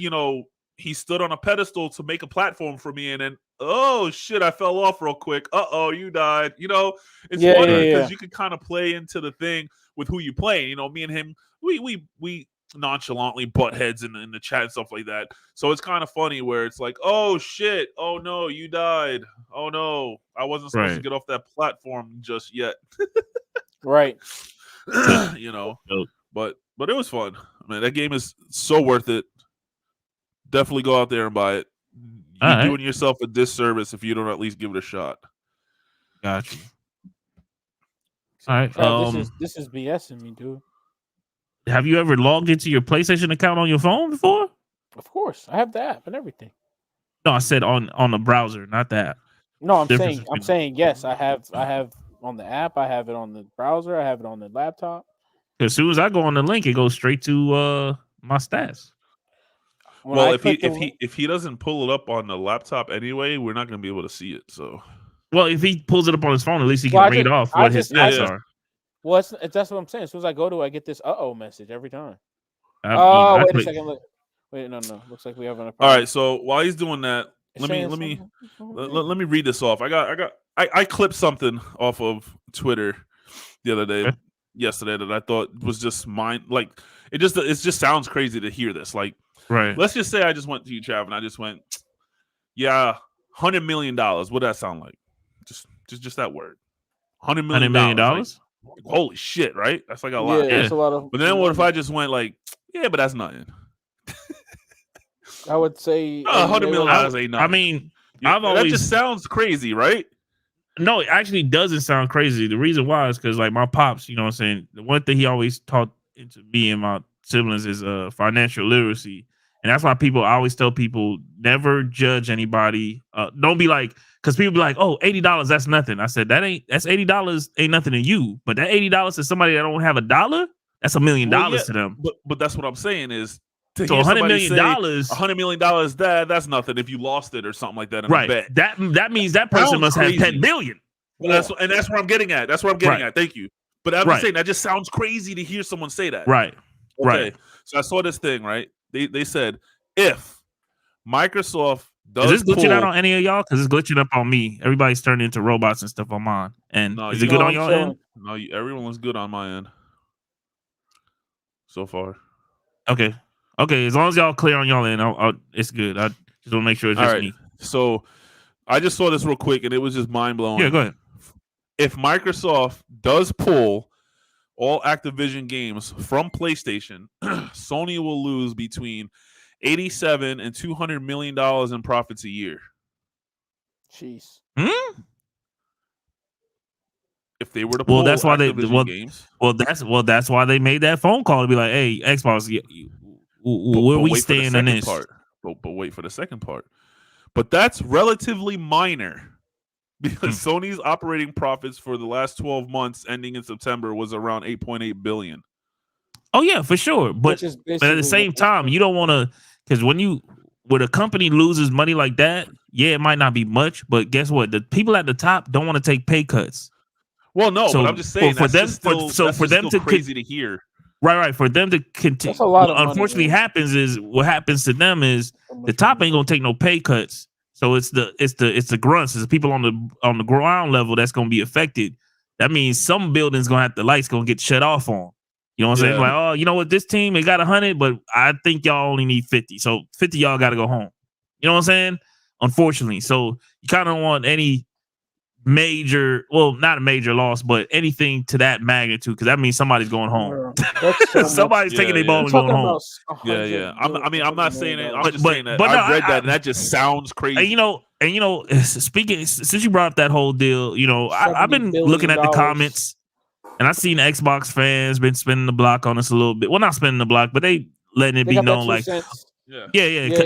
he stood on a pedestal to make a platform for me, and then, oh, shit, I fell off real quick. Uh-oh, you died. It's funny because you can kind of play into the thing with who you play. Me and him, we nonchalantly butt heads in the chat and stuff like that. So it's kind of funny where it's like, oh shit, oh no, you died. Oh no, I wasn't supposed to get off that platform just yet. Right. But it was fun. Man, that game is so worth it. Definitely go out there and buy it. You're doing yourself a disservice if you don't at least give it a shot. Gotcha. All right. This is BSing me, dude. Have you ever logged into your PlayStation account on your phone before? Of course, I have the app and everything. No, I said on the browser, not the app. No, I'm saying yes. I have on the app. I have it on the browser. I have it on the laptop. As soon as I go on the link, it goes straight to my stats. Well, if he doesn't pull it up on the laptop anyway, we're not going to be able to see it. So, well, if he pulls it up on his phone, at least he can read off what his stats are. Well, that's what I'm saying. As soon as I go to, I get this message every time. Wait a second. Look. Wait, no. Looks like we have an. All right. So while he's doing that, let me read this off. I clipped something off of Twitter the other day, yesterday, that I thought was just it just sounds crazy to hear this. Like, right. Let's just say I just went to you, Trav, and I just went, yeah, $100 million. What does that sound like? Just that word. $100 million. Like, holy shit, right? That's like a lot. Yeah, that's a lot of. But then what if I just went like, yeah, but that's nothing. I would say $100 million ain't nothing. I mean, that just sounds crazy, right? No, it actually doesn't sound crazy. The reason why is because, like, my pops, you know what I'm saying, the one thing he always taught into me and my siblings is financial literacy. And that's why I always tell people, never judge anybody. Don't be like, because people be like, oh, $80, that's nothing. I said, that's $80 ain't nothing to you. But that $80 to somebody that don't have a dollar, that's $1 million to them. But that's what I'm saying is, so $100 million, $100 million, that's nothing if you lost it or something like that. Right. That means that person must have 10 billion. Well, that's where I'm getting at. That's where I'm getting at. Thank you. But I'm just saying that just sounds crazy to hear someone say that. Right. Okay. Right. So I saw this thing, right? They said if Microsoft does is this glitching out on any of y'all? Because it's glitching up on me. Everybody's turning into robots and stuff on mine. And is it good on your end? No, everyone looks good on my end so far. Okay. As long as y'all clear on y'all end, it's good. I just want to make sure it's just me. So I just saw this real quick, and it was just mind blowing. Yeah, go ahead. If Microsoft does pull all Activision games from PlayStation, Sony will lose between $87 and $200 million in profits a year. Jeez. If they were to pull that's why Activision games. That's why they made that phone call to be like, hey, Xbox, where we stand on this? But wait for the second part. But that's relatively minor. Because Sony's operating profits for the last 12 months ending in September was around $8.8 billion. Oh, yeah, for sure. But at the same time, you don't want to, because when a company loses money like that, yeah, it might not be much, but guess what? The people at the top don't want to take pay cuts. Well, no, but I'm just saying for them to crazy to hear. Right. For them to continue. What unfortunately happens is what happens to them is the top ain't gonna take no pay cuts. So it's the grunts, it's the people on the ground level that's gonna be affected. That means some buildings the lights gonna get shut off on. You know what I'm saying? Like, oh, you know what? This team, they got 100, but I think y'all only need 50. So 50 y'all got to go home. You know what I'm saying? Unfortunately. So you kind of don't want any major, well, not a major loss, but anything to that magnitude, because that means somebody's going home. Somebody's taking their ball and going home. Yeah. I'm not saying it. I'm just saying that. I read that, and that just sounds crazy. And speaking, since you brought up that whole deal, I've been looking at the comments. And I've seen Xbox fans been spinning the block on us a little bit. Well, not spinning the block, but they letting it be known like, yeah.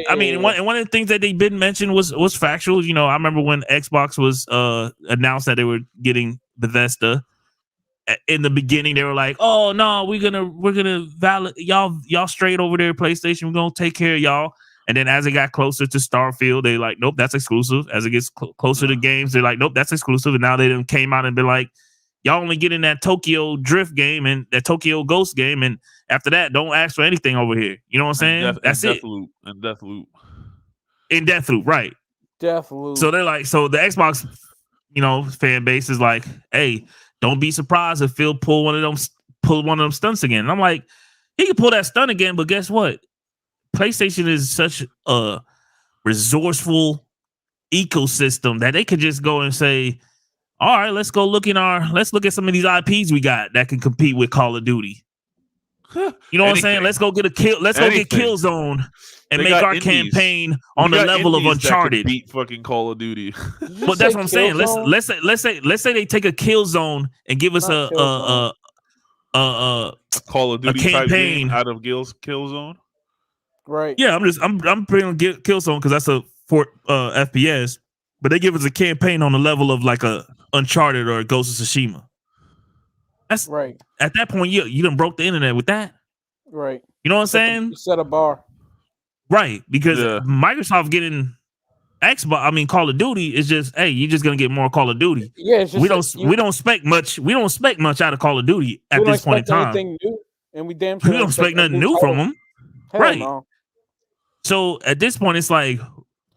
I mean, one of the things that they didn't mention was factual. I remember when Xbox was announced that they were getting Bethesda. In the beginning, they were like, "Oh no, we're gonna valid y'all straight over there, PlayStation. We're gonna take care of y'all." And then as it got closer to Starfield, they like, "Nope, that's exclusive." As it gets closer to games, they're like, "Nope, that's exclusive." And now they done came out and been like, y'all only get in that Tokyo Drift game and that Tokyo Ghost game, and after that, don't ask for anything over here. You know what I'm saying? That's it. Deathloop. In Deathloop, right? Deathloop. So they're like, so the Xbox, fan base is like, hey, don't be surprised if Phil pull one of them stunts again. And I'm like, he can pull that stunt again, but guess what? PlayStation is such a resourceful ecosystem that they could just go and say, all right, let's look at some of these IPs we got that can compete with Call of Duty. You know what I'm saying? Let's go get get Killzone and make our campaign on the level of Uncharted. Beat fucking Call of Duty. But that's what I'm saying. Let's say they take a Killzone and give us a Call of Duty campaign out of Killzone. Right. Yeah, I'm bringing Killzone because that's a 4 FPS. But they give us a campaign on the level of like a Uncharted or a Ghost of Tsushima. That's right. At that point, you done broke the internet with that. Right. You know what I'm saying? You set a bar. Right. Because Microsoft getting Call of Duty is just, hey, you're just gonna get more Call of Duty. Yeah, it's just we don't expect much. We don't expect much out of Call of Duty at this point in time. New, and we don't expect nothing new from them. Right. No. So at this point, it's like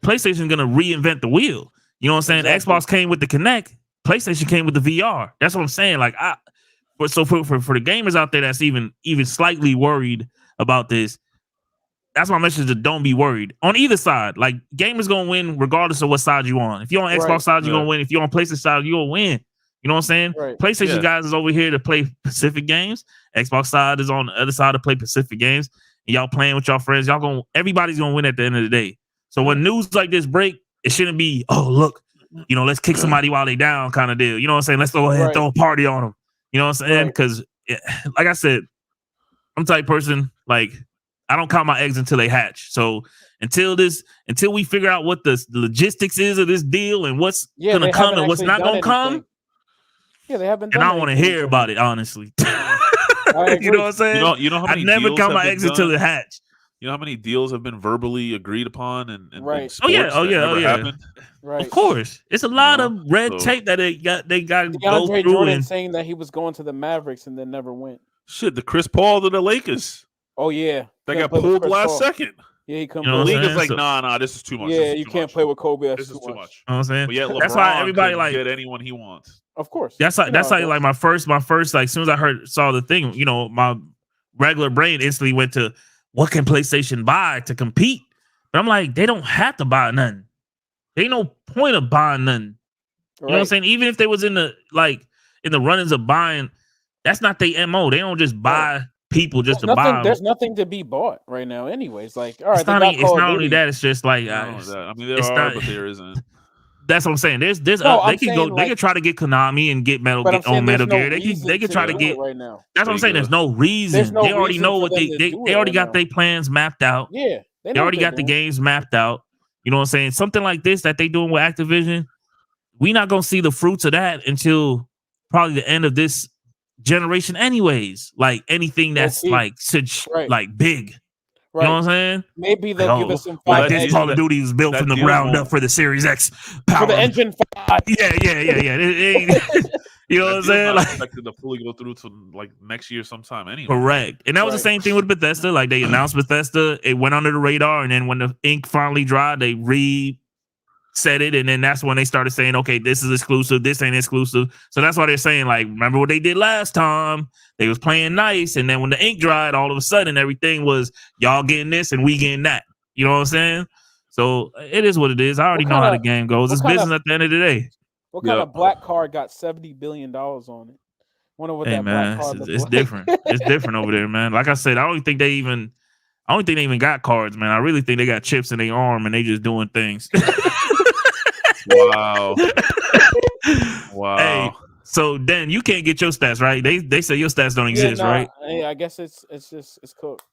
PlayStation's gonna reinvent the wheel. You know what I'm saying? Exactly. Xbox came with the Kinect. PlayStation came with the VR. That's what I'm saying. Like, for the gamers out there that's even slightly worried about this, that's my message. To don't be worried on either side. Like, gamers gonna win regardless of what side you on. If you're on Xbox side, you're gonna win. If you're on PlayStation side, you're gonna win. You know what I'm saying? Right. PlayStation guys is over here to play Pacific games. Xbox side is on the other side to play Pacific games. And y'all playing with y'all friends. Everybody's gonna win at the end of the day. So when news like this break, it shouldn't be, oh, look, let's kick somebody while they down kind of deal. You know what I'm saying? Let's go ahead and throw a party on them. You know what I'm saying? Because, like I said, I'm the type person, like, I don't count my eggs until they hatch. So until we figure out what the logistics is of this deal and what's going to come and what's not going to come, they haven't and I don't want to hear about it, honestly. You know what I'm saying? You know how many I never count my eggs until it hatch. You know how many deals have been verbally agreed upon and right. happened? Right. Of course. It's a lot of red tape that they got to go through. Jordan saying that he was going to the Mavericks and then never went. Shit, the Chris Paul to the Lakers. Oh, yeah. They got pulled last second. Yeah, he comes. The league is like, nah, this is too much. Yeah, you can't play with Kobe. This is too much. You know what I'm saying? But yeah, that's why everybody like get anyone he wants. Of course. That's like my first like, as soon as I saw the thing, my regular brain instantly went to, what can PlayStation buy to compete? But I'm like, they don't have to buy nothing. There ain't no point of buying nothing. You know what I'm saying? Even if they was in the runnings of buying, that's not their MO. They don't just buy people just to buy them. There's nothing to be bought right now, anyways. Like, all right, it's not only that. It's just like I mean, there are, but there isn't. That's what I'm saying. There's they can try to get Konami and get Metal Gear. They can try to get right now. That's what I'm saying. There's no reason. They already know what they already got their plans mapped out. Yeah, they already got the games mapped out. You know what I'm saying? Something like this that they doing with Activision, we not gonna see the fruits of that until probably the end of this generation, anyways. Like anything that's like big. Right. You know what I'm saying? Maybe they'll give us some. Like this Call of Duty is built from the ground up for the Series X power. For the Engine 5. Yeah. You know what I'm saying? Like expected to fully go through to like next year sometime anyway. Correct. And that was the same thing with Bethesda. Like they announced Bethesda, it went under the radar, and then when the ink finally dried, they reset it, and then that's when they started saying, okay, this is exclusive, this ain't exclusive. So that's why they're saying, like, remember what they did last time? They was playing nice, and then when the ink dried, all of a sudden everything was y'all getting this and we getting that. You know what I'm saying? So it is what it is. I already know how the game goes. It's business at the end of the day. What kind of black card got $70 billion on it? Wonder what that black card looks like. Different. It's different over there, man. Like I said, I don't think they even got cards, man. I really think they got chips in their arm and they just doing things. Wow. Hey, so then you can't get your stats, right? They say your stats don't exist, right? I guess it's cooked.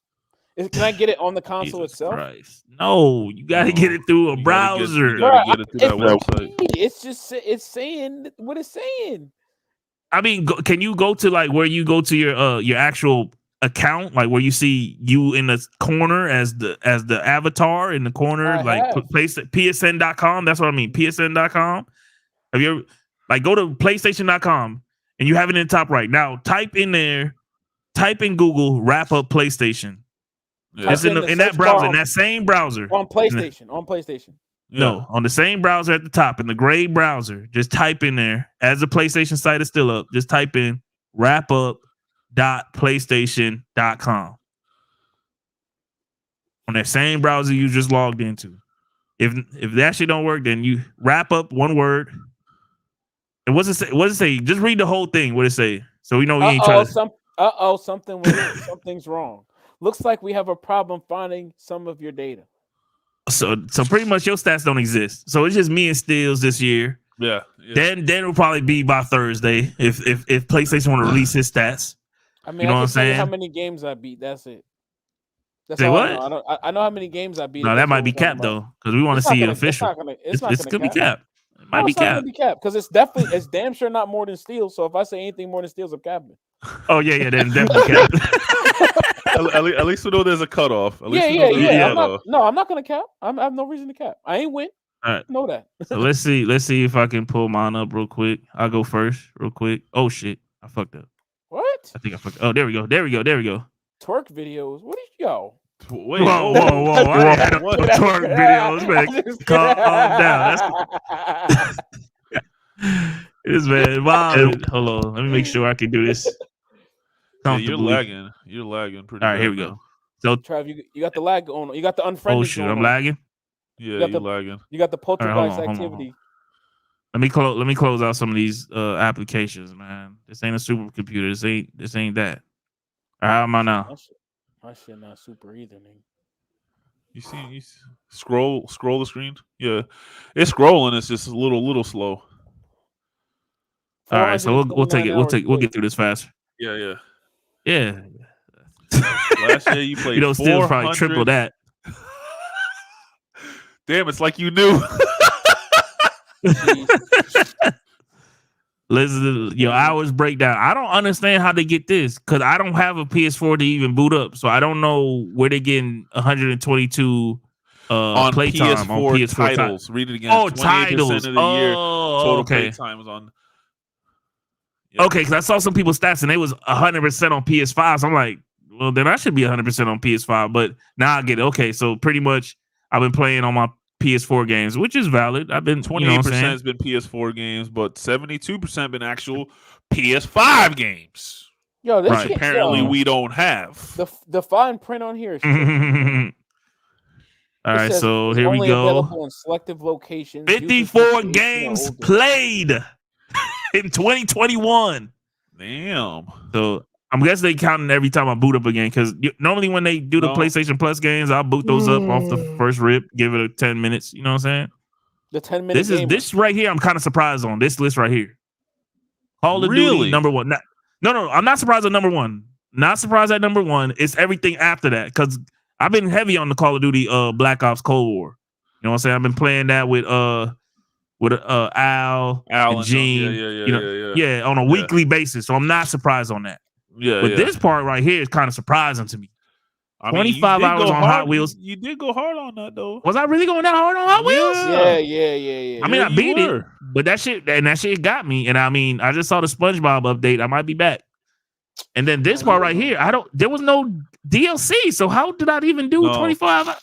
Can I get it on the console itself? Christ. No, you got to get it through a browser. You got to get it through that website. It's saying what it's saying. I mean, can you go to like where you go to your actual account, like where you see you in the corner as the avatar in the corner, PSN.com? That's what I mean, PSN.com. Have you ever go to PlayStation.com and you have it in the top right now? Type in Google wrap up PlayStation. Yeah. It's in that browser, in that same browser. On PlayStation. No, on the same browser at the top, in the gray browser. Just type in there, as the PlayStation site is still up, just type in wrapup.playstation.com. On that same browser you just logged into. If that shit don't work, then you wrap up one word. And what's it say? What does it say? Just read the whole thing. What it say? So we know we ain't trying to. Something's wrong. Looks like we have a problem finding some of your data. So pretty much your stats don't exist. So it's just me and Steels this year. Yeah. Then it'll probably be by Thursday if PlayStation want to release his stats. I mean, you know what I'm saying? How many games I beat? That's it. That's all what? I know how many games I beat. No, that might be capped though, because we want to see it official. It's gonna be capped. It might be capped because it's damn sure not more than Steels. So if I say anything more than Steels, I'm capping. Oh yeah, then definitely capped. At least we know there's a cutoff. I'm not gonna cap. I have no reason to cap. I ain't win. All right, know that. So let's see if I can pull mine up real quick. I'll go first, real quick. Oh shit, I fucked up. What? I think I fucked. Oh, there we go. Twerk videos. What is yo? Wait, whoa! I had twerk videos, man. Calm down. This man, wow. Hold on, let me make sure I can do this. Yeah, you're lagging pretty. All right, here we go. So Trav, you got the lag on. You got the unfriended. Oh shit, I'm lagging. Yeah, you're lagging. You got the poltergeist activity. Let me close out some of these applications, man. This ain't a supercomputer. This ain't that. All right, how am I now? My shit not super either, nigga. You scroll the screen. Yeah, it's scrolling. It's just a little slow. All right, so we'll take it. We'll get through this faster. Yeah. Last year you played. Still probably triple that. Damn, it's like you knew. Listen, your hours breakdown. I don't understand how they get this because I don't have a PS4 to even boot up, so I don't know where they're getting 122 on playtime PS4 on PS4 titles. Read it again. Oh, titles of the year total okay. playtime is on. Yeah. Okay, because I saw some people's stats and they was 100% on PS5. So I'm like, well, then I should be 100% on PS5. But now I get it. Okay, so pretty much I've been playing on my PS4 games, which is valid. I've been 28% has been PS4 games, but 72% been actual PS5 games. Yo, this which apparently we don't have. The fine print on here is all right, so it's here we only go. available in selective locations. 54 games played in 2021. Damn. So I'm guessing they counting every time I boot up again, because normally when they do the PlayStation Plus games, I'll boot those up off the first rip, give it a 10 minutes. You know what I'm saying? The 10-minute this right here. I'm kind of surprised on this list right here. Call of Duty number one. No, I'm not surprised at number one. Not surprised at number one. It's everything after that, because I've been heavy on the Call of Duty Black Ops Cold War. You know what I'm saying? I've been playing that with Al and Gene. Yeah, on a weekly basis. So I'm not surprised on that. But this part right here is kind of surprising to me. 25 hours on Hot Wheels. You did go hard on that though. Was I really going that hard on Hot Wheels? Yeah. I mean, I beat it, but that shit got me. And I mean, I just saw the SpongeBob update. I might be back. And then this part right here, there was no DLC. So how did I even do 24 hours?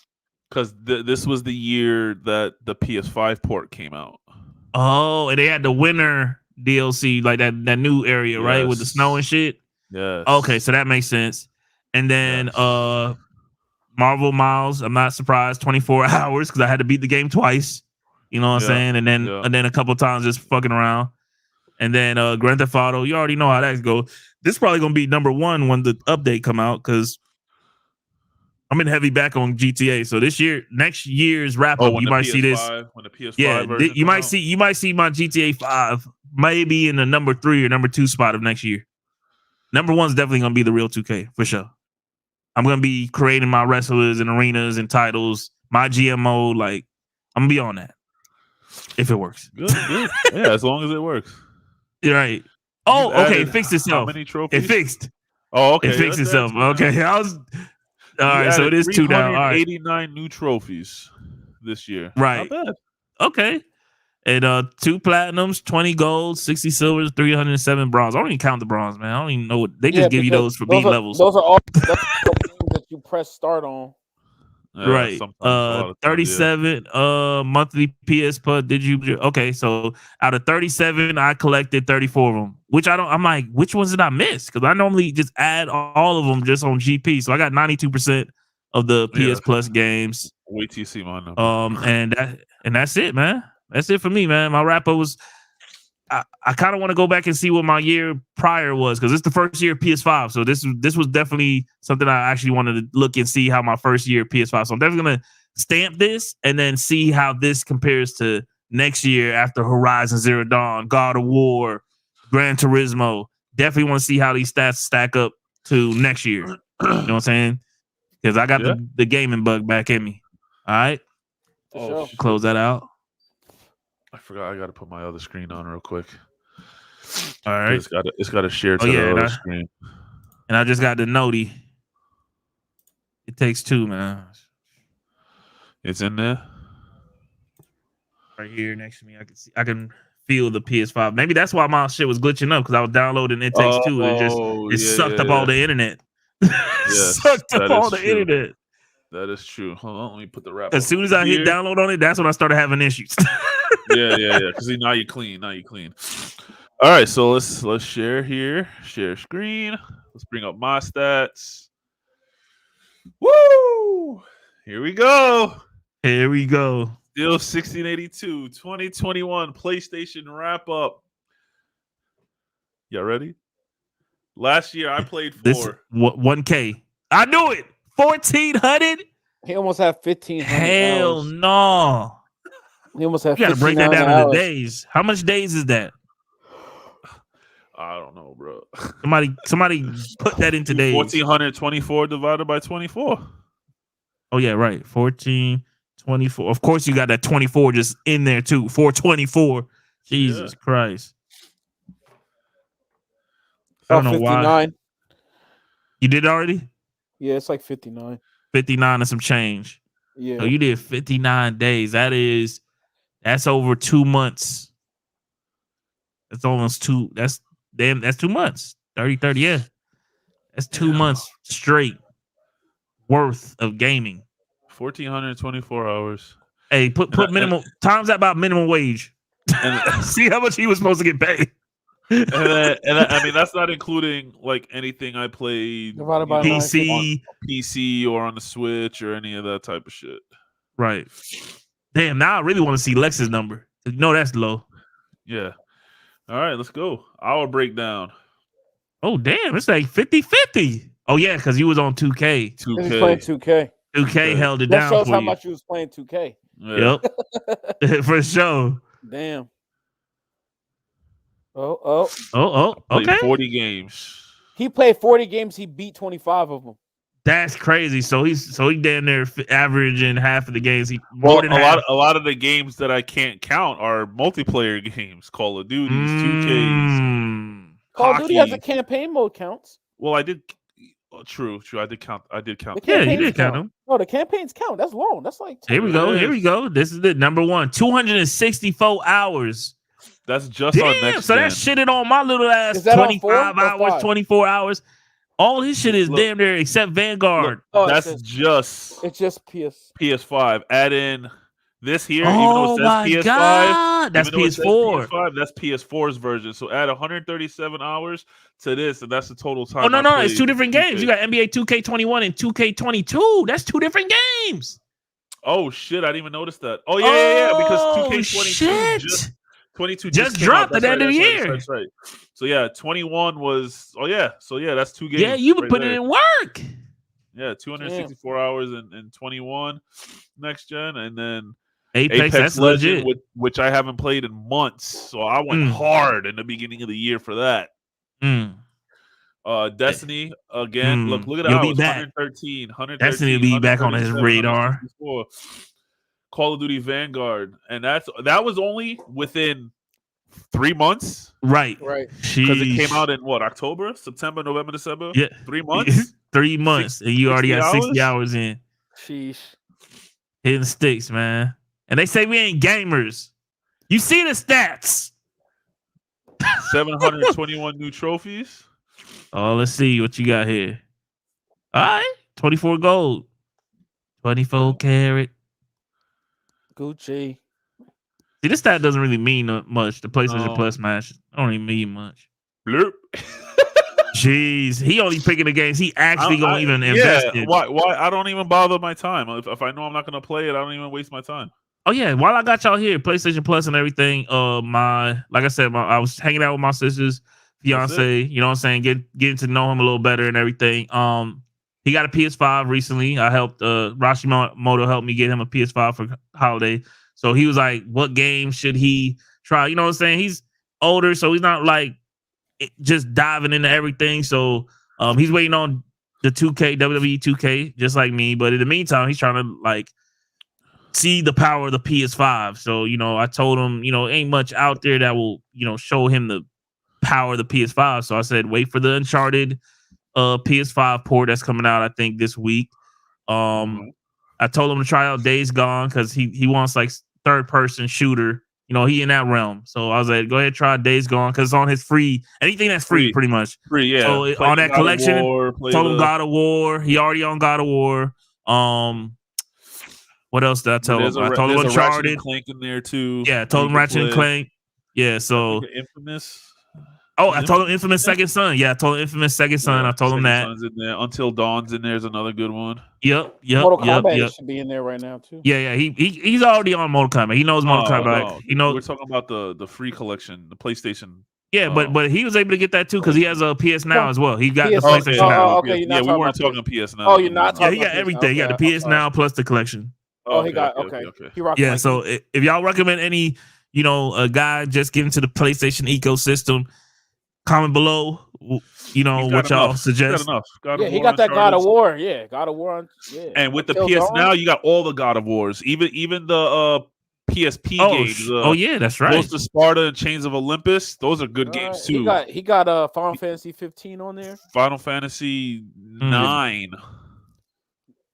Because this was the year that the PS5 port came out. Oh, and they had the winter DLC, like that new area, right? With the snow and shit. Yeah. Okay, so that makes sense. And then Marvel Miles, I'm not surprised, 24 hours, because I had to beat the game twice. You know what I'm saying? And then a couple times just fucking around. And then Grand Theft Auto, you already know how that goes. This is probably gonna be number one when the update come out, because I'm in heavy back on GTA. So next year's wrap up, you might see this. When the PS5 version you might see my GTA 5 maybe in the number 3 or number 2 spot of next year. Number one's definitely gonna be the real 2K for sure. I'm gonna be creating my wrestlers and arenas and titles, my GMO. Like, I'm gonna be on that if it works. Good. Yeah, as long as it works. You're right. Oh, okay. It fixed itself. How many trophies? It fixed. Oh, okay. It fixed itself. Okay. I was. All right. So it is 2 now. All right. 89 new trophies this year. Right. Not bad. Okay. And 2 platinums, 20 gold, 60 silvers, 307 bronze. I don't even count the bronze, man. I don't even know what they just give you those for beat levels. Those are all games that you press start on. Right. 37 monthly PS Plus. Did you? Okay, so out of 37, I collected 34 of them. I'm like, which ones did I miss? Because I normally just add all of them just on GP. So I got 92% of the PS Plus games. Wait till you see my number. And that's it, man. That's it for me, man. My wrap up was. I kind of want to go back and see what my year prior was, because it's the first year of PS5. So this was definitely something I actually wanted to look and see how my first year of PS5. So I'm definitely gonna stamp this and then see how this compares to next year after Horizon Zero Dawn, God of War, Gran Turismo. Definitely want to see how these stats stack up to next year. You know what I'm saying? Because I got the gaming bug back in me. All right. Close that out. I forgot I got to put my other screen on real quick. All right. It's got to share to the other screen. And I just got the noti. It takes 2, man. It's in there. Right here next to me. I can feel the PS5. Maybe that's why my shit was glitching up, because I was downloading It Takes 2. It sucked up all the internet. Sucked up all the internet. That is true. Hold on, let me put the wrap. As soon as I hit download on it, that's when I started having issues. Yeah. Because now you clean. All right, so let's share here. Share screen. Let's bring up my stats. Woo! Here we go. Still 1682, 2021 PlayStation wrap up. Y'all ready? Last year I played 1K. I knew it. 1,400. He almost had 1,500. Hell hours. No. He almost had. You got to break that down into days. How much days is that? I don't know, bro. Somebody put that into days. 1,424 divided by 24. Oh yeah, right. 1,424. Of course, you got that 24 just in there too. 424. Jesus Christ. I don't know 59. Why. You did already? Yeah, it's like 59. 59 and some change. Yeah. So you did 59 days. That's over 2 months. That's almost 2. That's 2 months. 30, yeah. That's 2 months straight worth of gaming. 1,424 hours. Hey, put minimum times that by minimum wage. And see how much he was supposed to get paid. I mean, that's not including like anything I played Divided by 9. PC, PC or on the Switch or any of that type of shit. Right. Damn, now I really want to see Lex's number. You know that's low. Yeah. All right, let's go. Our breakdown. Oh, damn. It's like 50-50. Oh, yeah, because you was on 2K. 2K. He's playing 2K. 2K held it That down shows for how you. much you was playing 2K. Yeah. Yep. For sure. Damn. Oh, Played okay. 40 games. He played 40 games. He beat 25 of them. That's crazy. So he damn near averaging half of the games. A lot of the games that I can't count are multiplayer games. Call of Duties, 2Ks. Call of Duty has a campaign mode counts. Well, I did. True. I did count. Yeah, you did count them. No, the campaigns count. That's long. That's like 10 Here we go. This is the number one. 264 hours. That's just on next. So that shitted on my little ass 25 hours, 24 hours. All his shit is damn near except Vanguard. It's just PS5. Add in this here, even though it says PS5. God. That's PS4. PS5, that's PS4's version. So add 137 hours to this, and that's the total time. Oh no, it's two different games. You got NBA 2K21 and 2K22. That's two different games. Oh shit, I didn't even notice that. Oh yeah, because 2K22 22 just dropped at the end of the year. That's right. So yeah, 21 was. Oh yeah, so yeah, that's 2 games. Yeah, you been putting in work. Yeah, 264 hours and 21 next gen, and then Apex that's Legend, legit. which I haven't played in months. So I went hard in the beginning of the year for that. Destiny again. Look at that. 113. Destiny will be back on his radar. Call of Duty Vanguard, and that was only within 3 months, right? Because it came out in what, October, September, November, December. Yeah, 3 months. 3 months, and you already got 60 hours in. Sheesh, hitting sticks, man. And they say we ain't gamers. You see the stats? 721 new trophies. Oh, let's see what you got here. All right, 24 gold, 24 karat. Gucci. See, this stat doesn't really mean much. The PlayStation Plus match don't even mean much. Bloop. Jeez, he only picking the games he actually gonna even invest in. Why? I don't even bother my time. If I know I'm not gonna play it, I don't even waste my time. Oh yeah, while I got y'all here, PlayStation Plus and everything. Like I said, I was hanging out with my sister's fiance. You know what I'm saying? Getting to know him a little better and everything. He got a PS5 recently. I helped Rashimoto help me get him a PS5 for holiday. So he was like, what game should he try? You know what I'm saying? He's older, so he's not like just diving into everything. So he's waiting on the 2K, WWE 2K, just like me. But in the meantime, he's trying to like see the power of the PS5. So, I told him, ain't much out there that will, show him the power of the PS5. So I said, wait for the Uncharted PS5 port that's coming out, I think, this week. I told him to try out Days Gone because he wants like third person shooter. He in that realm. So I was like, go ahead, try Days Gone because it's on his free. Anything that's free, pretty much. Free, yeah. So on that collection, told him God of War. He already on God of War. What else did I tell him? I told him Uncharted. Ratchet and Clank in there too. Yeah, I told him Ratchet and Clank. Yeah, so Infamous. Oh, I told him Infamous Second Son. Yeah, I told him Infamous Second Son. I told him that. Son's in there. Until Dawn's in there is another good one. Yep. Mortal Kombat should be in there right now too. Yeah. He's already on Mortal Kombat. He knows Mortal Kombat. No. We're talking about the free collection, the PlayStation. Yeah, but he was able to get that too because he has a PS Now as well. He got the PlayStation Now. Okay, we weren't talking PS Now. Oh, you're not talking. Yeah, he got everything. He got the PS Now plus the collection. He got okay. Yeah, so if y'all recommend any, a guy just getting to the PlayStation ecosystem, comment below. What y'all suggest. He got that God of War. Yeah, God of War. And with the PS Now, you got all the God of Wars, even the PSP games. Yeah, that's right. Ghost of Sparta and Chains of Olympus. Those are good games too. He got Final Fantasy 15 on there. Final Fantasy 9.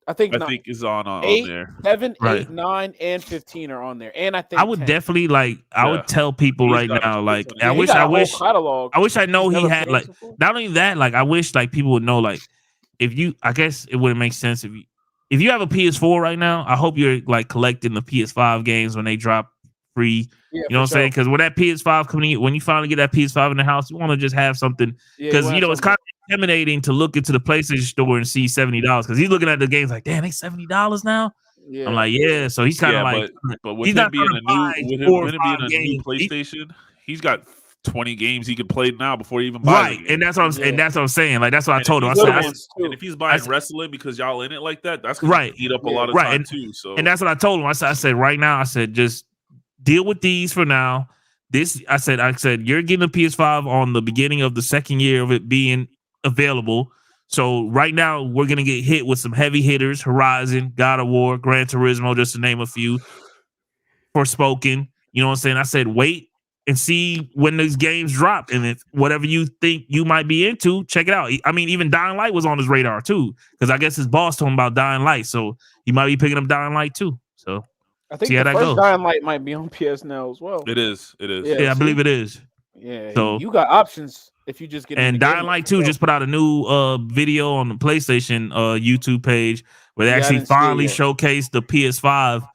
I think is on 8, there. 7, 8, 9, and 15 are on there. And I think I would 10. definitely I would tell people right now, like I wish I know he had like not only that, like I wish like people would know like I guess it wouldn't make sense if you have a PS4 right now, I hope you're like collecting the PS5 games when they drop free. Yeah, you know what I'm saying? Because when that PS5 when you finally get that PS5 in the house, you want to just have something. Because it's kind of intimidating to look into the PlayStation store and see $70. Because he's looking at the games like, damn, they $70 now. Yeah. I'm like, yeah. So he's kind of like, but with him being a new PlayStation, he's got 20 games he could play now before he even buys it. And that's what I'm saying. Like that's what I told him. And if he's buying wrestling because y'all in it like that, that's gonna eat up a lot of time too. So and that's what I told him. I said right now, I said just deal with these for now. I said you're getting a PS5 on the beginning of the second year of it being available. So right now we're gonna get hit with some heavy hitters: Horizon, God of War, Gran Turismo, just to name a few. Forspoken. You know what I'm saying? I said wait and see when these games drop, and if whatever you think you might be into, check it out. I mean, even Dying Light was on his radar too, because I guess his boss told him about Dying Light, so he might be picking up Dying Light too. So I think the first Dying Light might be on PS now as well. It is. Yeah, I believe it is. Yeah, so you got options if you just get. And Dying Light 2 just put out a new video on the PlayStation YouTube page where they actually finally showcased the PS5.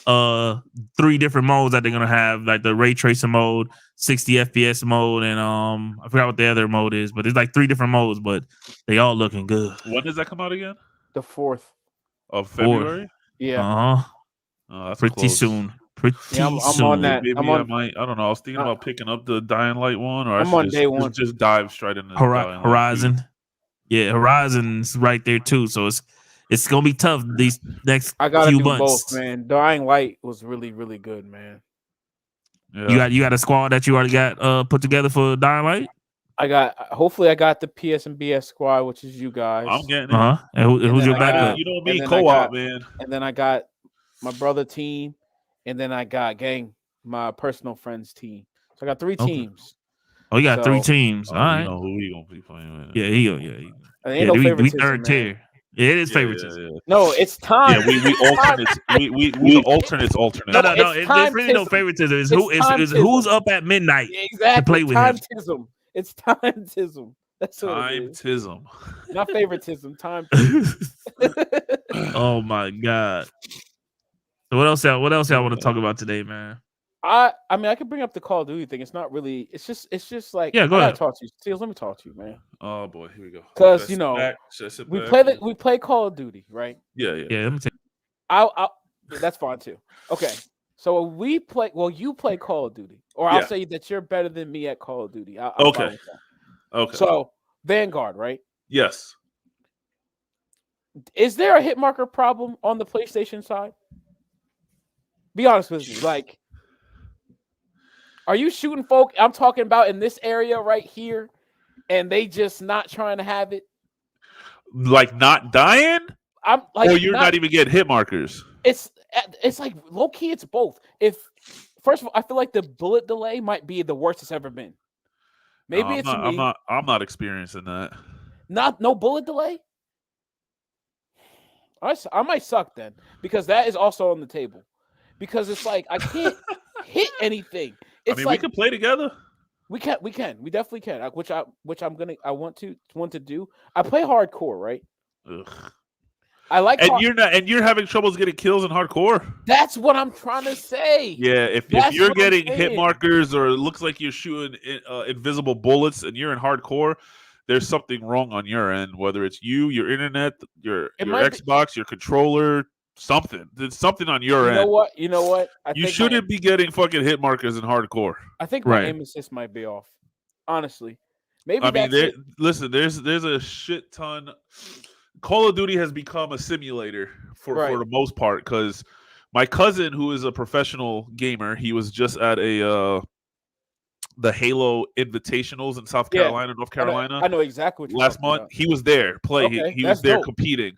3 different modes that they're gonna have, like the ray tracing mode, 60 FPS mode, and I forgot what the other mode is, but it's like 3 different modes, but they all looking good. When does that come out again? The 4th of February. Yeah. That's pretty soon. I'm on that. Maybe I might. I don't know. I was thinking about picking up the Dying Light one, or I'm on day one. Just dive straight into Horizon. Yeah, Horizon's right there too. So it's gonna be tough these next few months. Both, man. Dying Light was really, really good, man. Yeah. You got a squad that you already got put together for Dying Light? Hopefully I got the PSNBS squad, which is you guys. I'm getting it. And who's your backup? You know me, co-op, man. And then I got my brother team, and then I got my personal friends team. So I got 3 teams. Oh, you got 3 teams. All right. You know who we gonna be playing with? Yeah, we third tier. Yeah, it is favoritism. Yeah. No, it's time. Yeah, we alternates. we alternates. No. There's really no favoritism. It's who's up at midnight to play with him. It's timetism. That's what timetism. Not favoritism. Time. Oh my god. So what else y'all want to talk about today, man? I mean, I could bring up the Call of Duty thing. It's not really. It's just like go ahead. Talk to you. Steels, let me talk to you, man. Oh boy, here we go. Because we play Call of Duty, right? Yeah. Let me take. That's fine too. Okay, so we play. Well, you play Call of Duty, or I'll say that you're better than me at Call of Duty. Okay. So Vanguard, right? Yes. Is there a hit marker problem on the PlayStation side? Be honest with me, like. Are you shooting folk? I'm talking about in this area right here, and they just not trying to have it. Like not dying? I'm like, or you're not even getting hit markers. It's like low key. It's both. First of all, I feel like the bullet delay might be the worst it's ever been. Maybe it's me. I'm not experiencing that. No bullet delay. I might suck then, because that is also on the table. Because it's like I can't hit anything. We can play together. We can. We definitely can. Which I want to do. I play hardcore, right? Ugh. I like. And you're having troubles getting kills in hardcore. That's what I'm trying to say. Yeah, if you're getting hit markers or it looks like you're shooting invisible bullets and you're in hardcore, there's something wrong on your end. Whether it's your internet, your Xbox, your controller. Something. There's something on your end. You know what? You shouldn't be getting fucking hit markers in hardcore. I think my aim assist might be off. Honestly, maybe. Listen. There's a shit ton. Call of Duty has become a simulator for the most part, because my cousin, who is a professional gamer, he was just at the Halo Invitationals in North Carolina. I know exactly what you're last month. About. He was there playing. Okay, he was there dope. competing.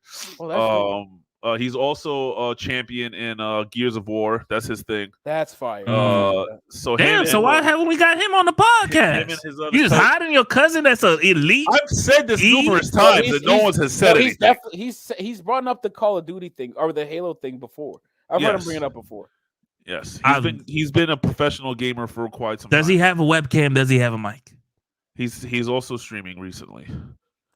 He's also a champion in Gears of War. That's his thing. That's fire. So why haven't we got him on the podcast? You just hiding your cousin that's an elite? I've said this numerous times, and no one has said anything. He's brought up the Call of Duty thing or the Halo thing before. I've heard him bring it up before. Yes, he's been a professional gamer for quite some time. Does he have a webcam? Does he have a mic? He's also streaming recently.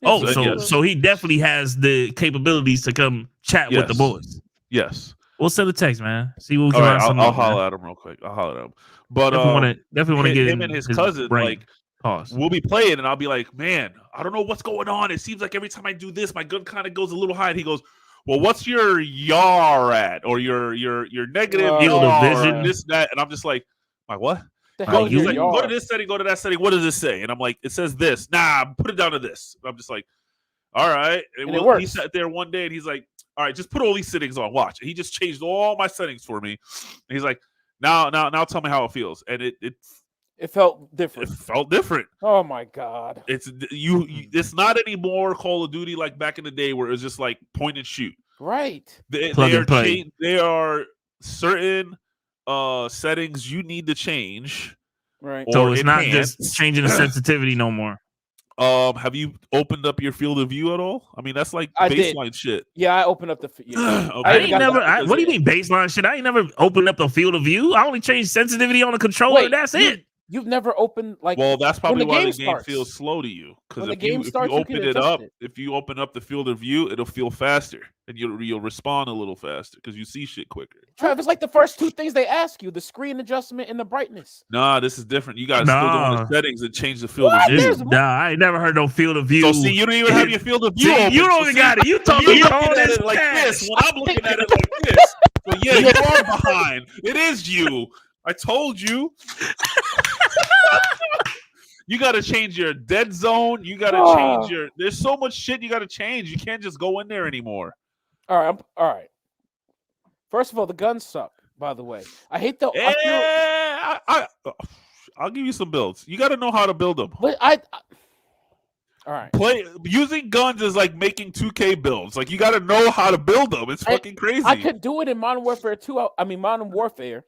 So he definitely has the capabilities to come chat with the boys. Yes. We'll send a text, man. See what we can All right, line some I'll up. holler at him real quick. I'll holler at him. But definitely want to get him and his cousin, brain. like, Pause. we'll be playing, and I'll be like, man, I don't know what's going on. It seems like every time I do this, my gun kind of goes a little high. And he goes, well, what's your YAR at, or your negative field of YAR, vision? this, that, and I'm just like, my what? The hell He's is like, your go to yard? this setting, go to that setting. What does this say? And I'm like, it says this. Nah, put it down to this. And I'm just like, all right. And it works. He sat there one day, and he's like, all right, just put all these settings on. Watch. And he just changed all my settings for me. And he's like, now tell me how it feels. And it felt different. It felt different. Oh my god! It's it's not anymore Call of Duty like back in the day where it was just like point and shoot. Right. They are certain settings you need to change. Right. So it's not just changing the sensitivity no more. Have you opened up your field of view at all? I mean, that's like baseline shit. Yeah, I opened up the. Yeah. Okay. What do you mean baseline shit? I ain't never opened up the field of view. I only changed sensitivity on the controller. Wait, that's it. You've never opened like. Well, that's probably why the game starts. feels slow to you. Because if you open up the field of view, it'll feel faster, and you'll respond a little faster because you see shit quicker. Trav, it's like the first two things they ask you: the screen adjustment and the brightness. Nah, this is different. You gotta still go on the settings and change the field of view. Nah, I ain't never heard no field of view. So see, you don't even have your field of view. You don't even got it. You talking about it like this when I'm looking at it like this. So yeah, you are behind. It is you. I told you. You got to change your dead zone. You got to change your. There's so much shit you got to change. You can't just go in there anymore. All right, all right. First of all, the guns suck. By the way, I hate the. I'll give you some builds. You got to know how to build them. But all right. Using guns is like making 2K builds. Like you got to know how to build them. It's fucking crazy. I could do it in Modern Warfare 2. I mean, Modern Warfare.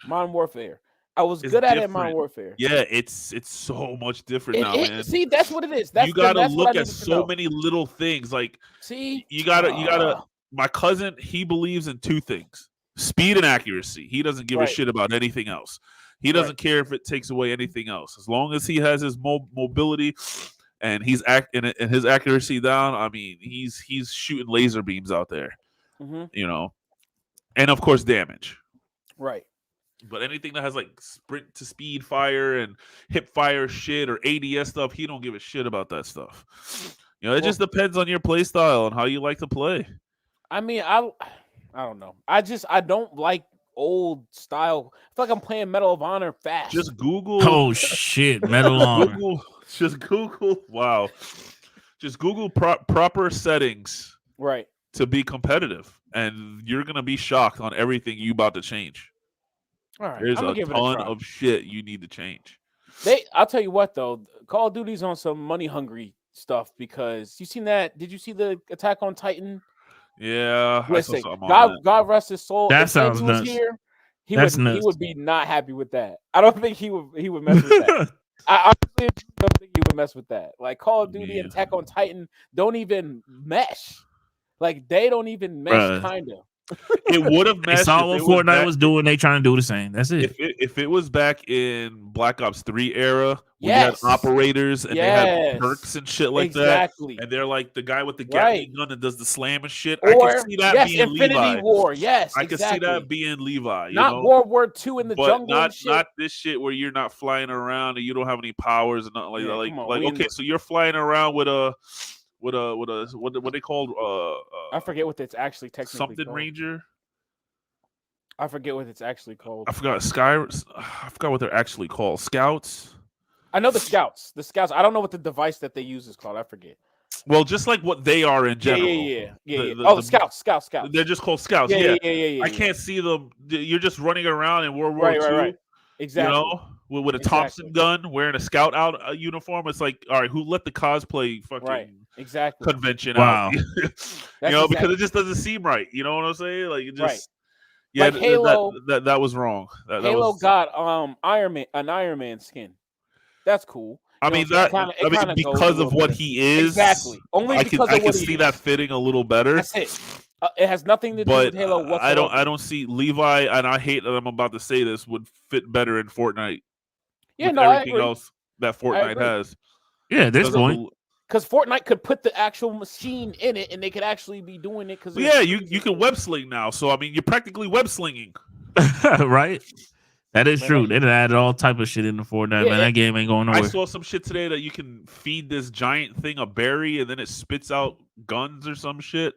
I was good at it in Modern Warfare. Yeah, it's so much different now, man. See, that's what it is. You gotta look at so many little things. Like, see, you gotta. My cousin, he believes in two things: speed and accuracy. He doesn't give a shit about anything else. He doesn't care if it takes away anything else, as long as he has his mobility and he's and his accuracy down. I mean, he's shooting laser beams out there, you know, and of course damage. Right. But anything that has like sprint to speed fire and hip fire shit or ADS stuff, he don't give a shit about that stuff. You know, it just depends on your play style and how you like to play. I mean, I don't know. I don't like old style. I feel like I'm playing Medal of Honor fast. Just Google. Oh shit, Medal of Honor. Just Google. Wow. Just Google proper settings. Right. To be competitive, and you're gonna be shocked on everything you about to change. All right, there's a ton of shit you need to change. I'll tell you what though, Call of Duty's on some money hungry stuff because you seen that? Did you see the Attack on Titan? Yeah, listen, God rest his soul. That sounds nuts. Here, he would be not happy with that. I don't think he would mess with that. I honestly don't think he would mess with that. Like Call of Duty and Attack on Titan don't even mesh. Like they don't even mesh, kind of. It would have meshed. They saw what Fortnite was doing. They trying to do the same. That's it. If it was back in Black Ops 3 era, when you had operators and they had perks and shit like that, and they're like the guy with the Gatling gun that does the slam and shit. I can see that being Infinity Levi. War. Yes, I can see that being Levi. Not World War II in the jungle. Not this shit where you're not flying around and you don't have any powers and nothing like that. Like okay, so you're flying around with a. What they called? I forget what it's actually technically something called. Ranger. I forget what it's actually called. I forgot I forgot what they're actually called. Scouts. I know the Scouts. The Scouts. I don't know what the device that they use is called. I forget. Well, just like what they are in general. Yeah. The Scouts. They're just called Scouts. Yeah. I can't see them. You're just running around in World War II. Right. Exactly. You know, with a Thompson gun, wearing a scout out uniform. It's like, all right, who let the cosplay fucking convention out? You know, because it just doesn't seem right. You know what I'm saying? Like it just, like Halo. That was wrong. Halo got an Iron Man skin. That's cool. I mean because of what he is. Exactly. Only because I can see that fitting a little better. That's it. It has nothing to do with Halo whatsoever. I don't see Levi, and I hate that I'm about to say this, would fit better in Fortnite. Yeah, everything else that Fortnite has. Yeah, at this point. because Fortnite could put the actual machine in it, and they could actually be doing it. Because you can web sling now. So I mean, you're practically web slinging, right? That is true. They done added all type of shit into Fortnite, man. That game ain't going nowhere. I saw some shit today that you can feed this giant thing a berry and then it spits out guns or some shit.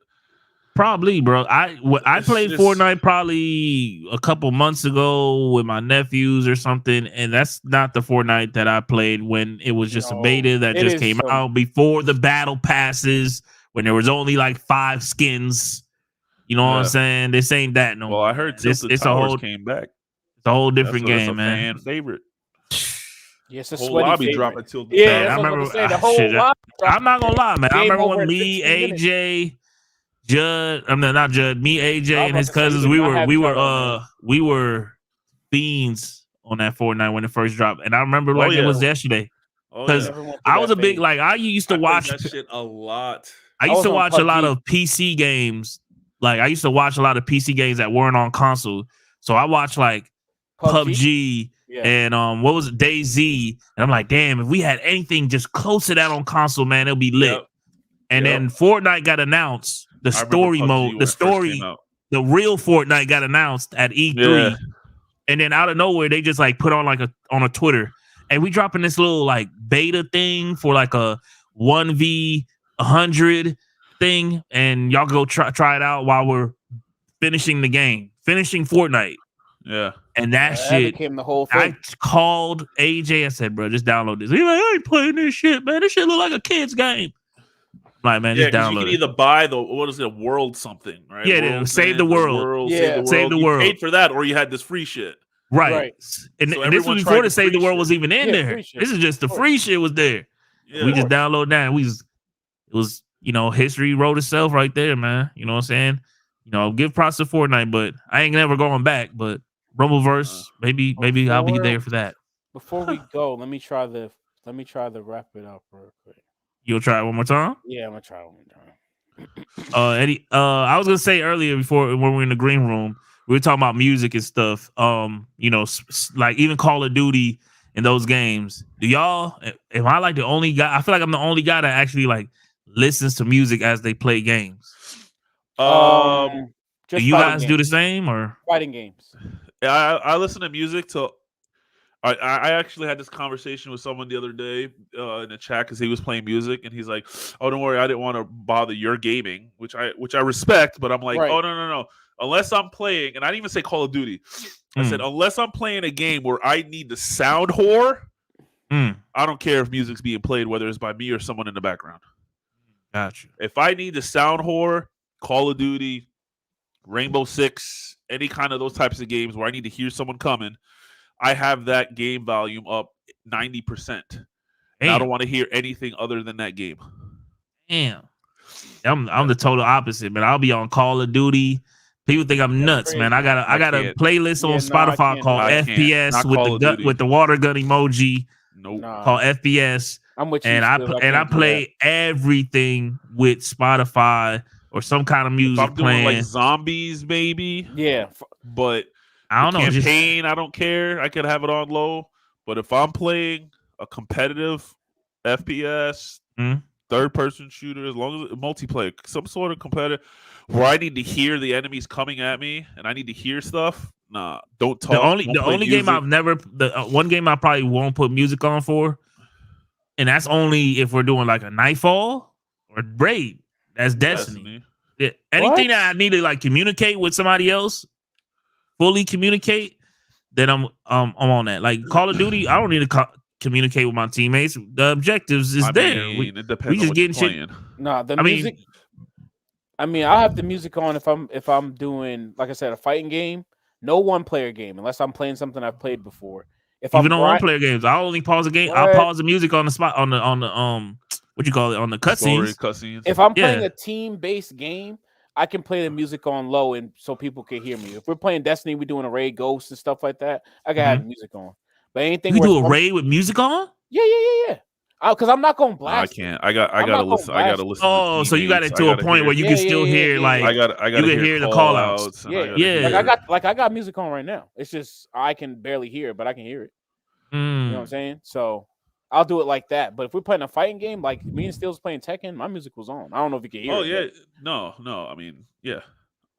Probably, bro. I played Fortnite probably a couple months ago with my nephews or something, and that's not the Fortnite that I played when it was just a beta that just came out before the battle passes, when there was only like 5 skins. You know what I'm saying? This ain't that no more. Well, I heard Tilted Towers came back. It's a whole different game, man. Fan favorite. Yes, a whole sweaty lobby favorite. dropping Tilted Yeah, Towers. I remember saying the whole lobby. I'm not gonna lie, man. I remember when me, AJ, Judd, not Judd, me, AJ, and his cousins, we were fiends on that Fortnite when it first dropped, and I remember like it was yesterday. Because I was a big I used to watch that shit a lot. I used to watch a lot of PC games. Like I used to watch a lot of PC games that weren't on console. So I watched like PUBG and what was it, DayZ, and I'm like, damn, if we had anything just close to that on console, man, it'll be lit. Yep. And then Fortnite got announced. The story mode, the real Fortnite got announced at E3, and then out of nowhere they just like put on like on a Twitter, and we dropping this little like beta thing for like a 1v100 thing, and y'all go try it out while we're finishing the game, finishing Fortnite. Yeah, and that shit became the whole thing. I called AJ. I said, "Bro, just download this." He's like, "I ain't playing this shit, man. This shit look like a kid's game." Like, man, just download. You can either buy world something, right? Yeah, save the world. Save the world. You paid for that, or you had this free shit. Right. And, so and this was before the Save the World was even in there. This is just the free shit was there. Yeah, we just download that. And it was, history wrote itself right there, man. You know what I'm saying? Give props to Fortnite, but I ain't never going back. But Rumbleverse, maybe I'll be there for that. Before we go, let me try to wrap it up real quick. You'll try it one more time? Yeah, I'm gonna try it one more time. Eddie, I was gonna say earlier before when we were in the green room, we were talking about music and stuff. Like even Call of Duty and those games. Do y'all? Am I like the only guy? I feel like I'm the only guy that actually like listens to music as they play games. Do you guys do the same or fighting games? Yeah, I listen to music to. I actually had this conversation with someone the other day in the chat because he was playing music and he's like, "Oh, don't worry, I didn't want to bother your gaming," which I respect, but I'm like, "Oh no, unless I'm playing," and I didn't even say Call of Duty. I said unless I'm playing a game where I need the sound whore, I don't care if music's being played, whether it's by me or someone in the background. Gotcha. If I need the sound whore, Call of Duty, Rainbow Six, any kind of those types of games where I need to hear someone coming, I have that game volume up 90%. I don't want to hear anything other than that game. Damn. I'm the total opposite, man. I'll be on Call of Duty. People think I'm nuts, man. I got a playlist on Spotify called FPS with the water gun emoji. Nope. Called FPS. I'm with you. And I play everything with Spotify or some kind of music if I'm playing. Doing like zombies, maybe. Yeah. But I don't know. Campaign, I don't care. I could have it on low. But if I'm playing a competitive FPS, third-person shooter, as long as it's multiplayer, some sort of competitive, where I need to hear the enemies coming at me and I need to hear stuff, nah, don't talk. The only game one game I probably won't put music on for, and that's only if we're doing like a Nightfall or Raid. That's Destiny. Yeah. Anything that I need to like communicate with somebody else, fully communicate, then I'm on that. Like Call of Duty, I don't need to communicate with my teammates. The objectives is there. It depends. We just getting shit. Nah, music. I'll have the music on if I'm doing, like I said, a fighting game. No one-player game unless I'm playing something I've played before. Even on one-player games, I'll only pause the game. I'll pause the music on the spot on the what you call it, on the cutscenes. If I'm playing a team-based game, I can play the music on low and so people can hear me. If we're playing Destiny, we're doing a raid, Ghosts and stuff like that, I can have the music on. But anything you do a raid with music on? Yeah. Because I'm not going to blast. I can't. I gotta listen. I gotta listen. Oh, so you got it to a point where you can still hear like I can hear the call outs. Yeah. I got music on right now. It's just I can barely hear it, but I can hear it. You know what I'm saying? So I'll do it like that. But if we're playing a fighting game, like me and Steele's playing Tekken, my music was on. I don't know if you can hear it. Oh yeah, but... no. I mean, yeah.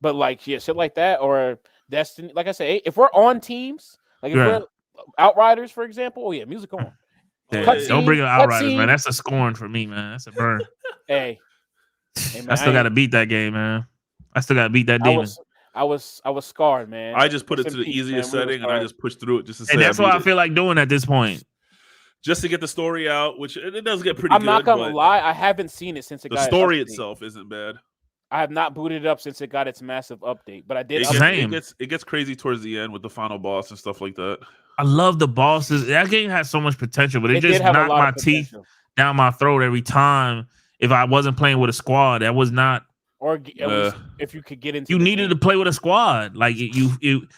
But like, shit like that or Destiny. Like I said, if we're on teams, like if we're Outriders, for example, music on. Don't bring up Outriders, man. That's a scorn for me, man. That's a burn. Hey man, I still got to beat that game, man. I still got to beat that demon. I was scarred, man. I just put it to the easiest setting and I just pushed through it just to say. And that's what I feel like doing at this point. Just to get the story out, which it does get pretty good. I'm not gonna lie, I haven't seen it since it got the story itself isn't bad. I have not booted it up since it got its massive update, but I did. It gets crazy towards the end with the final boss and stuff like that. I love the bosses. That game has so much potential, but it just knocked my teeth down my throat every time. If I wasn't playing with a squad, that was not. Or if you could get into, you needed to play with a squad. Like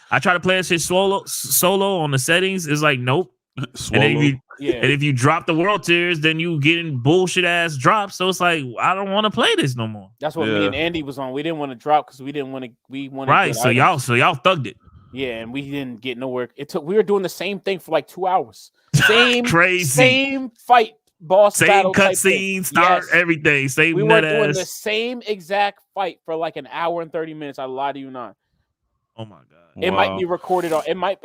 I try to play that shit solo on the settings. It's like nope. And if you drop the world tiers, then you getting bullshit ass drops. So it's like I don't want to play this no more. That's what me and Andy was on. We didn't want to drop because we didn't want to. We wanted right. So y'all thugged it. Yeah, and we didn't get nowhere. We were doing the same thing for like 2 hours. Same crazy. Same fight. Boss same cutscene, start everything. Same. We were doing the same exact fight for like an hour and 30 minutes. I lie to you not. Oh my god! It might be recorded.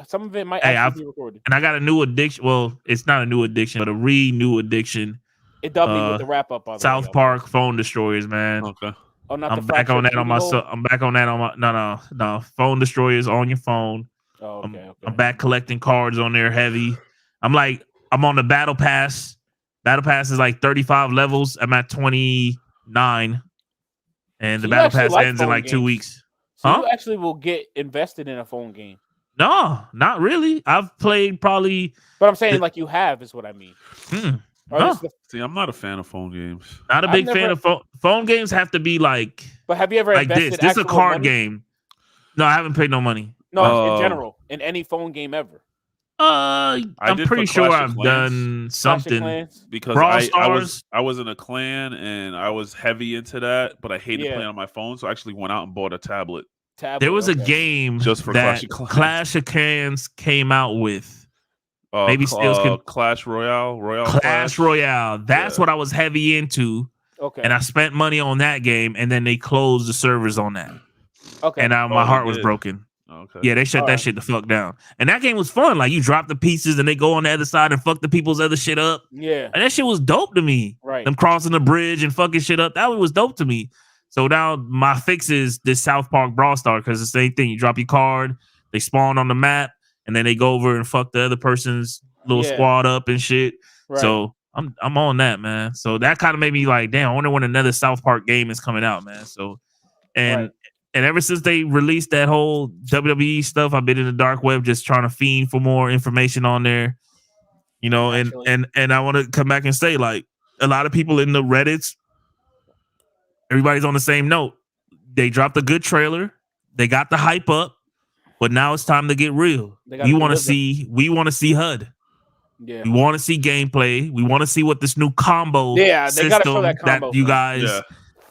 Some of it might actually be recorded. And I got a new addiction. Well, it's not a new addiction, but a new addiction. It dubbed me with the wrap up. South Park Phone Destroyers, man. Okay. Oh, not I'm back on that on my. I'm back on that on my. No. Phone Destroyers on your phone. Oh, okay. I'm back collecting cards on there heavy. I'm on the battle pass. Battle pass is like 35 levels. I'm at 29, and the battle pass ends in like 2 weeks. So you actually will get invested in a phone game? No, not really. I've played probably, but I'm saying like you have is what I mean. See, I'm not a fan of phone games. Not a big fan of phone games. Have to be like. But have you ever like this? This is a card game. No, I haven't paid no money. No, in general, in any phone game ever. I'm pretty sure I've done something because I was in a clan and I was heavy into that, but I hated playing on my phone, so I actually went out and bought a tablet. There was a game just for that Clash of Clans came out with. Maybe Clash Royale. Clash Royale. That's what I was heavy into. Okay. And I spent money on that game, and then they closed the servers on that. Okay. And my heart was broken. Okay. Yeah, they shut that shit the fuck down. And that game was fun. Like you drop the pieces and they go on the other side and fuck the people's other shit up. Yeah. And that shit was dope to me. Right. Them crossing the bridge and fucking shit up. That was dope to me. So now my fix is this South Park Brawl Star because it's the same thing. You drop your card, they spawn on the map, and then they go over and fuck the other person's little squad up and shit. Right. So I'm on that, man. So that kind of made me like, damn, I wonder when another South Park game is coming out, man. So and ever since they released that whole WWE stuff, I've been in the dark web just trying to fiend for more information on there. You know, and I want to come back and say, like, a lot of people in the Reddits, everybody's on the same note. They dropped a good trailer. They got the hype up, but now it's time to get real. We want to see HUD. Yeah. We want to see gameplay. We want to see what this new combo system that you guys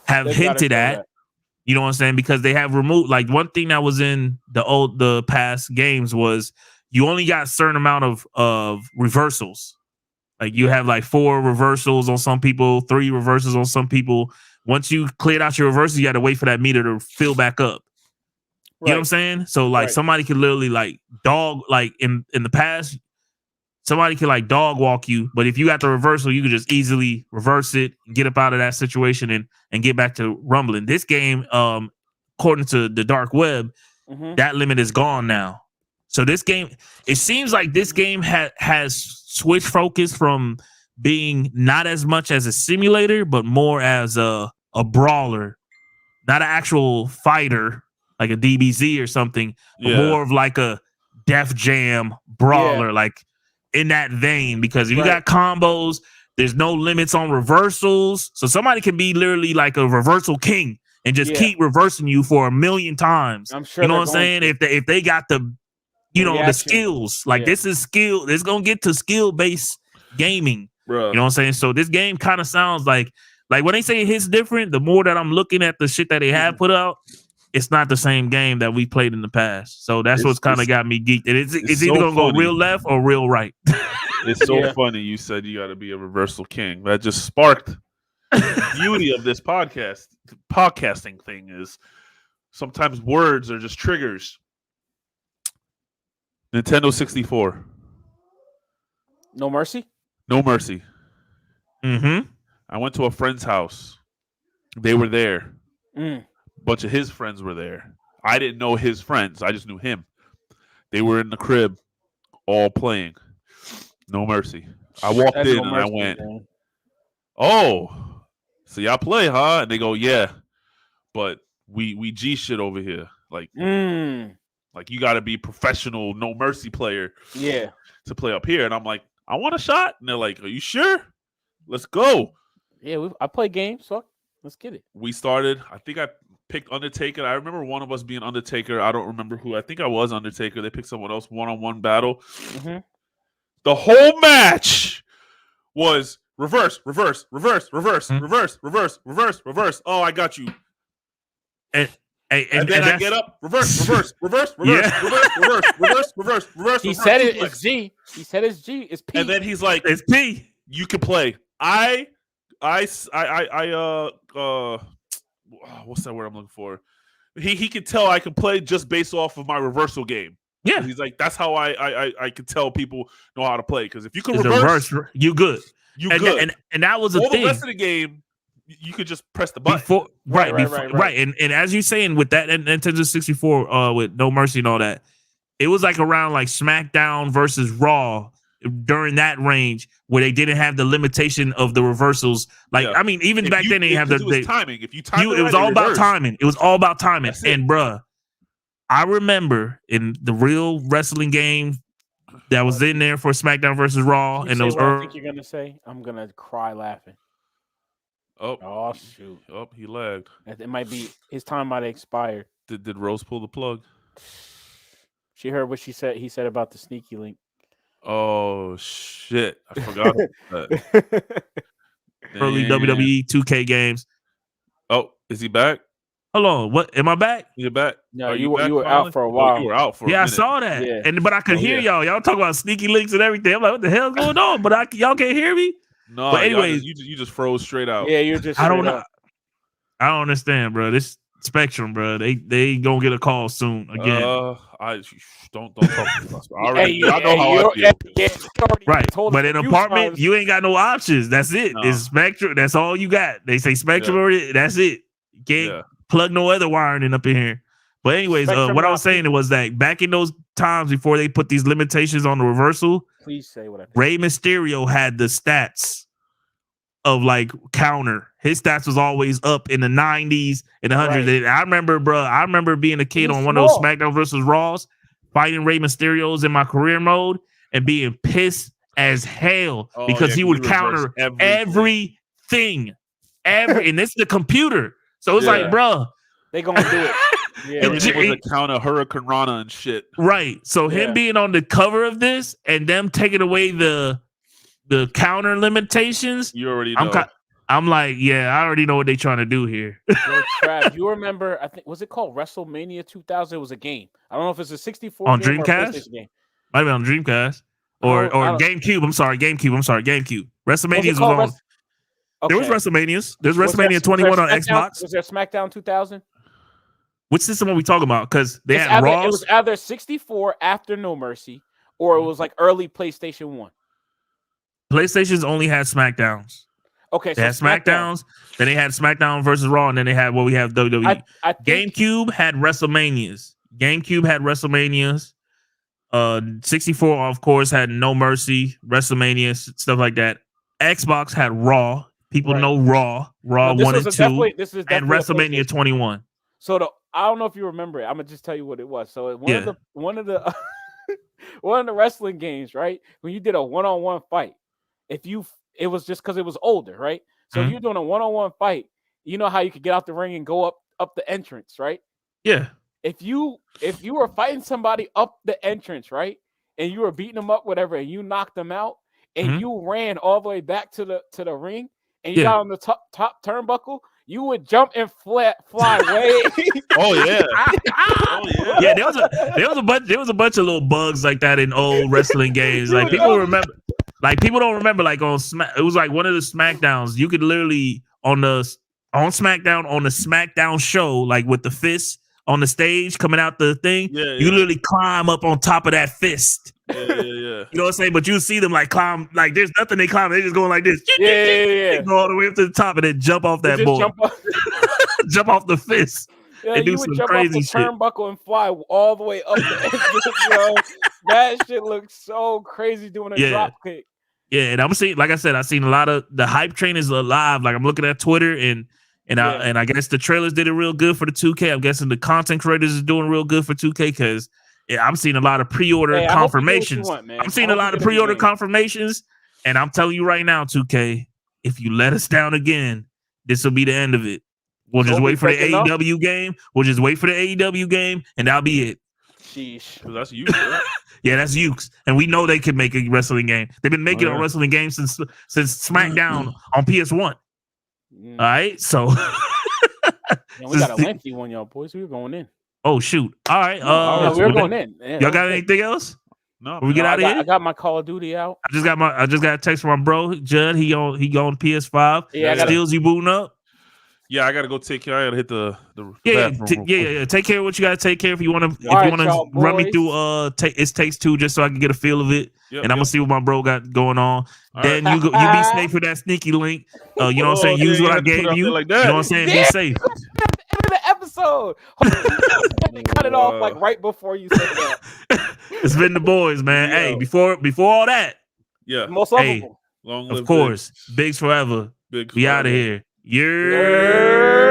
have hinted at. You know what I'm saying? Because they have removed, like, one thing that was in the past games was you only got a certain amount of reversals. Like you have like 4 reversals on some people, 3 reversals on some people. Once you cleared out your reversals, you had to wait for that meter to fill back up. You know what I'm saying? So like somebody could literally like dog, like in the past, somebody could like dog walk you, but if you got the reversal, you could just easily reverse it and get up out of that situation and get back to rumbling. This game, according to the dark web, that limit is gone now. So this game, it seems like this game has switched focus from being not as much as a simulator, but more as a brawler, not an actual fighter like a DBZ or something, but more of like a Def Jam brawler, like in that vein. Because if you got combos, there's no limits on reversals. So somebody can be literally like a reversal king and just keep reversing you for a million times. I'm sure you know what I'm saying? If they got the the skills, like this is skill. It's gonna get to skill based gaming. Bruh. You know what I'm saying? So this game kind of sounds like when they say it hits different, the more that I'm looking at the shit that they have put out, it's not the same game that we played in the past. So that's what's kind of got me geeked. It's either so gonna go real left or real right. It's so funny you said you got to be a reversal king. That just sparked the beauty of this podcast. The podcasting thing is sometimes words are just triggers. Nintendo 64. No Mercy? No Mercy. Mm-hmm. I went to a friend's house. They were there. Mm. A bunch of his friends were there. I didn't know his friends. I just knew him. They were in the crib all playing. No Mercy. I walked in and I went, man. Oh, so y'all play, huh? And they go, yeah. But we G shit over here. Like you got to be professional No Mercy player to play up here. And I'm like, I want a shot. And they're like, are you sure? Let's go. Yeah, I play games, so let's get it. We started. I think I picked Undertaker. I remember one of us being Undertaker. I don't remember who. I think I was Undertaker. They picked someone else, one-on-one battle. Mm-hmm. The whole match was reverse. Oh, I got you. And then I get up, reverse. He said it is G. He said it's G. It's P. And then he's like, it's P. You can play. What's that word I'm looking for? He could tell I could play just based off of my reversal game. Yeah, he's like, that's how I could tell people know how to play, because if you can reverse, you good. Good. And that was a all thing. The rest of the game, you could just press the button. Right. And as you're saying with that Nintendo 64, with No Mercy and all that, it was like around like SmackDown versus Raw during that range where they didn't have the limitation of the reversals. Like, I mean, even back then they have the timing. If you time it was all about timing. It was all about timing. And bruh, I remember in the real wrestling game that was in there for SmackDown versus Raw, and those. I think you're gonna say, I'm gonna cry laughing. Oh shoot! Oh, he lagged. It might be his time might have expired. Did Rose pull the plug? She heard what she said. He said about the sneaky link. Oh shit! I forgot about that. Early WWE 2K games. Oh, is he back? Hold on. What? Am I back? You're back. No, you were out for a while. Oh, you were out for a minute. I saw that. Yeah. But I could hear y'all. Y'all talk about sneaky links and everything. I'm like, what the hell's going on? But y'all can't hear me? No, but anyways, you just froze straight out. Yeah, you're just I don't know. I don't understand, bro. This Spectrum, bro. They gonna get a call soon again. I don't talk to us. I know how I feel. Right, but in an apartment, you ain't got no options. That's it. No. It's Spectrum. That's all you got. They say Spectrum already. That's it. You can't plug no other wiring up in here. But anyways, what I was saying was that back in those times before they put these limitations on the reversal, please say what I think. Rey Mysterio had the stats of like counter. His stats was always up in the 90s and the 100s. Right. I remember being a kid on one of those SmackDown versus Raws, fighting Rey Mysterios in my career mode and being pissed as hell because he would counter everything. And it's the computer. So it's like, bro, they gonna do it. Yeah, everything was a counter Hurricane Rana and shit. Right. So him being on the cover of this and them taking away the counter limitations. You already know. I'm like, I already know what they're trying to do here. Yo, Trav, you remember? I think was it called WrestleMania 2000? It was a game. I don't know if it's a 64 on game Dreamcast. Or a PlayStation game. Might be on Dreamcast or GameCube. I'm sorry, GameCube. WrestleManias was on. Okay. There was WrestleManias. There's WrestleMania 21 on Xbox. Was there SmackDown 2000? Which system are we talking about? Because they had Raws. It was either 64 after No Mercy, or it was like early PlayStation 1. PlayStation's only had SmackDowns. Okay, they had SmackDowns, then they had SmackDown versus Raw, and then they had what we have WWE. GameCube had WrestleManias. 64, of course, had No Mercy, WrestleMania, stuff like that. Xbox had Raw. People know Raw 1 and 2, and WrestleMania 21. So I don't know if you remember it. I'm gonna just tell you what it was. So one of the wrestling games, right? When you did a one-on-one fight, it was just because it was older, right? So you're doing a one-on-one fight. You know how you could get out the ring and go up the entrance, right? Yeah. If you were fighting somebody up the entrance, right, and you were beating them up, whatever, and you knocked them out, and you ran all the way back to the ring, and you got on the top turnbuckle, you would jump and fly away. Yeah, there was a bunch of little bugs like that in old wrestling games. Like people remember. Like people don't remember, like on it was like one of the SmackDowns. You could literally on SmackDown on the SmackDown show, like with the fist on the stage coming out the thing. Yeah, you literally climb up on top of that fist. Yeah. You know what I'm saying? But you see them like climb, like there's nothing they climb. They just going like this. Yeah. They go all the way up to the top and then jump off that board. Jump off the fist. Yeah, and do you would some jump crazy off the turnbuckle and fly all the way up the entrance, yo. That shit looks so crazy doing a drop kick. Yeah, and I'm seeing, like I said, I've seen a lot of the hype train is alive. Like I'm looking at Twitter and I guess the trailers did it real good for the 2K. I'm guessing the content creators is doing real good for 2K because I'm seeing a lot of pre-order confirmations. I'm seeing a lot of pre-order confirmations, and I'm telling you right now, 2K, if you let us down again, this will be the end of it. We'll just wait for the AEW game. We'll just wait for the AEW game, and that'll be it. Sheesh. That's you. Right? Yeah, that's Ukes. And we know they can make a wrestling game. They've been making a wrestling game since SmackDown on PS1. All right, so we got a lengthy one, y'all boys. We were going in. Oh shoot! All right, we're going in. Yeah, y'all got anything else? No, we get out of here. I got my Call of Duty out. I just got a text from my bro Judd. He on PS5. Yeah, Steals you booting up. Yeah, I gotta go take care. I gotta hit the yeah. Take care of what you gotta take care of. If you want to run me through it takes two just so I can get a feel of it, and I'm gonna see what my bro got going on. All then you be safe for that sneaky link. You know what I'm saying? Use what I gave you. Like you know what I'm saying? Be safe. End of the episode. Cut it off like right before you said that. It's been the boys, man. Hey, before all that, most lovable. Long live of course, Biggs forever. Biggs we forever. out of here. Yeah.